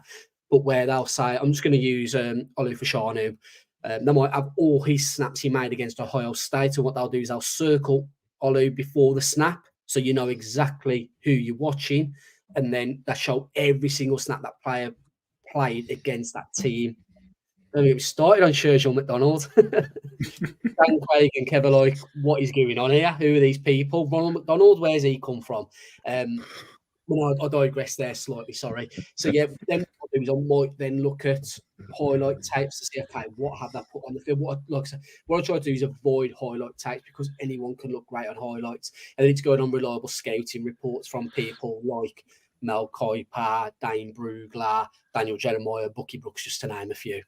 but where they'll say, I'm just going to use Olu Fashanu. They might have all his snaps he made against Ohio State, and what they'll do is they'll circle Olu before the snap, so you know exactly who you're watching, and then they show every single snap that player played against that team. Then we started on Sergio McDonald. Dan Craig and Kevin, like, what is going on here? Who are these people? Ronald McDonald, where's he come from? Well, I digress there slightly, sorry. So, yeah, then what I do is I might then look at highlight tapes to see, okay, what have they put on the field? What I try to do is avoid highlight tapes because anyone can look great on highlights. And then it's going on reliable scouting reports from people like Mel Kiper, Dane Brugler, Daniel Jeremiah, Bucky Brooks, just to name a few.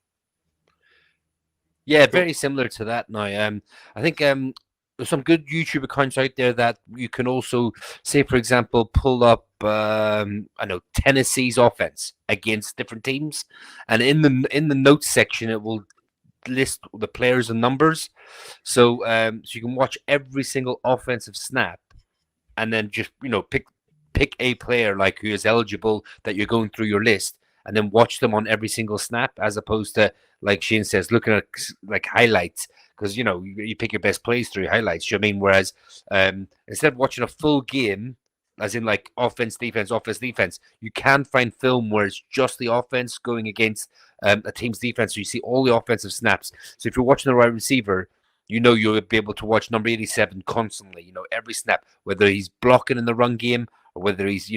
Yeah, very similar to that now. I think there's some good YouTube accounts out there that you can also, say, for example, pull up, Tennessee's offense against different teams, and in the notes section, it will list the players and numbers. So you can watch every single offensive snap, and then just pick a player like who is eligible that you're going through your list, and then watch them on every single snap, as opposed to, like Shane says, looking at like highlights, because you pick your best plays through highlights. You know what I mean? Whereas instead of watching a full game, as in like offense, defense, you can find film where it's just the offense going against a team's defense. So you see all the offensive snaps. So if you're watching the right receiver, you'll be able to watch number 87 constantly. Every snap, whether he's blocking in the run game or whether he's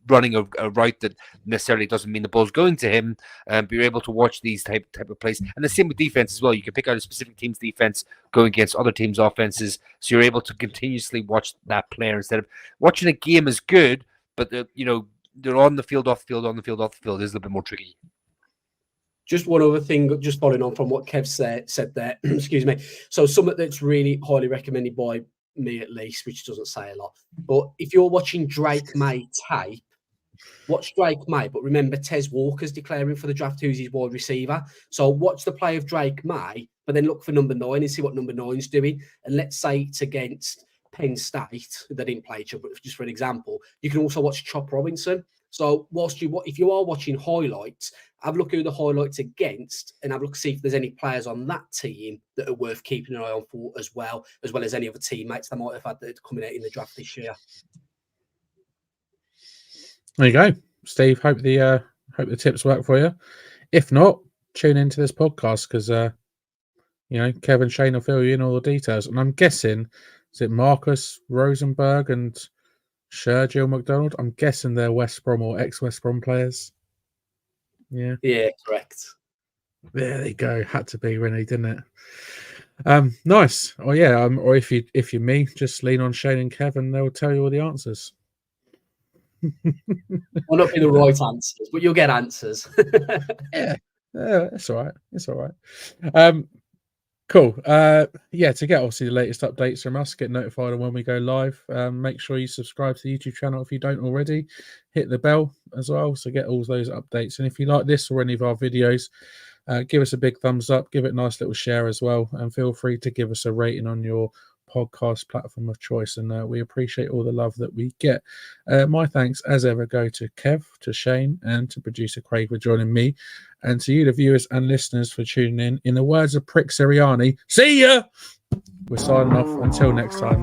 running a route that necessarily doesn't mean the ball's going to him, but you're able to watch these type of plays. And the same with defense as well. You can pick out a specific team's defense going against other teams' offenses, so you're able to continuously watch that player instead of watching a game is good, but they're on the field, off the field, on the field, off the field is a little bit more tricky. Just one other thing, just following on from what Kev said there, excuse me. So something that's really highly recommended by me, at least, which doesn't say a lot, but if you're watching Drake May tape, watch Drake May, but remember Tez Walker's declaring for the draft who's his wide receiver. So watch the play of Drake May, but then look for number 9 and see what number 9's doing. And let's say it's against Penn State. They didn't play each other, but just for an example, you can also watch Chop Robinson. So if you are watching highlights, have a look who the highlights against, and have a look see if there's any players on that team that are worth keeping an eye on for, as well as any other teammates they might have had that are coming out in the draft this year. There you go, Steve. Hope the tips work for you. If not, tune into this podcast because Kevin Shane will fill you in all the details. And I'm guessing, is it Marcus Rosenberg and Sergio McDonald? I'm guessing they're West Brom or ex-West Brom players. Yeah. Yeah, correct. There they go. Had to be, really, didn't it? Nice. Oh yeah. Or if you're me, just lean on Shane and Kevin. They'll tell you all the answers. Will not be the right answers, but you'll get answers. Yeah, it's all right. It's all right. Cool. To get obviously the latest updates from us, get notified on when we go live. Make sure you subscribe to the YouTube channel if you don't already. Hit the bell as well, so get all those updates. And if you like this or any of our videos, give us a big thumbs up, give it a nice little share as well, and feel free to give us a rating on your podcast platform of choice, and we appreciate all the love that we get. My thanks as ever go to Kev, to Shane, and to producer Craig for joining me, and to you, the viewers and listeners, for tuning in. In the words of Prick Sirianni, see ya! We're signing off until next time.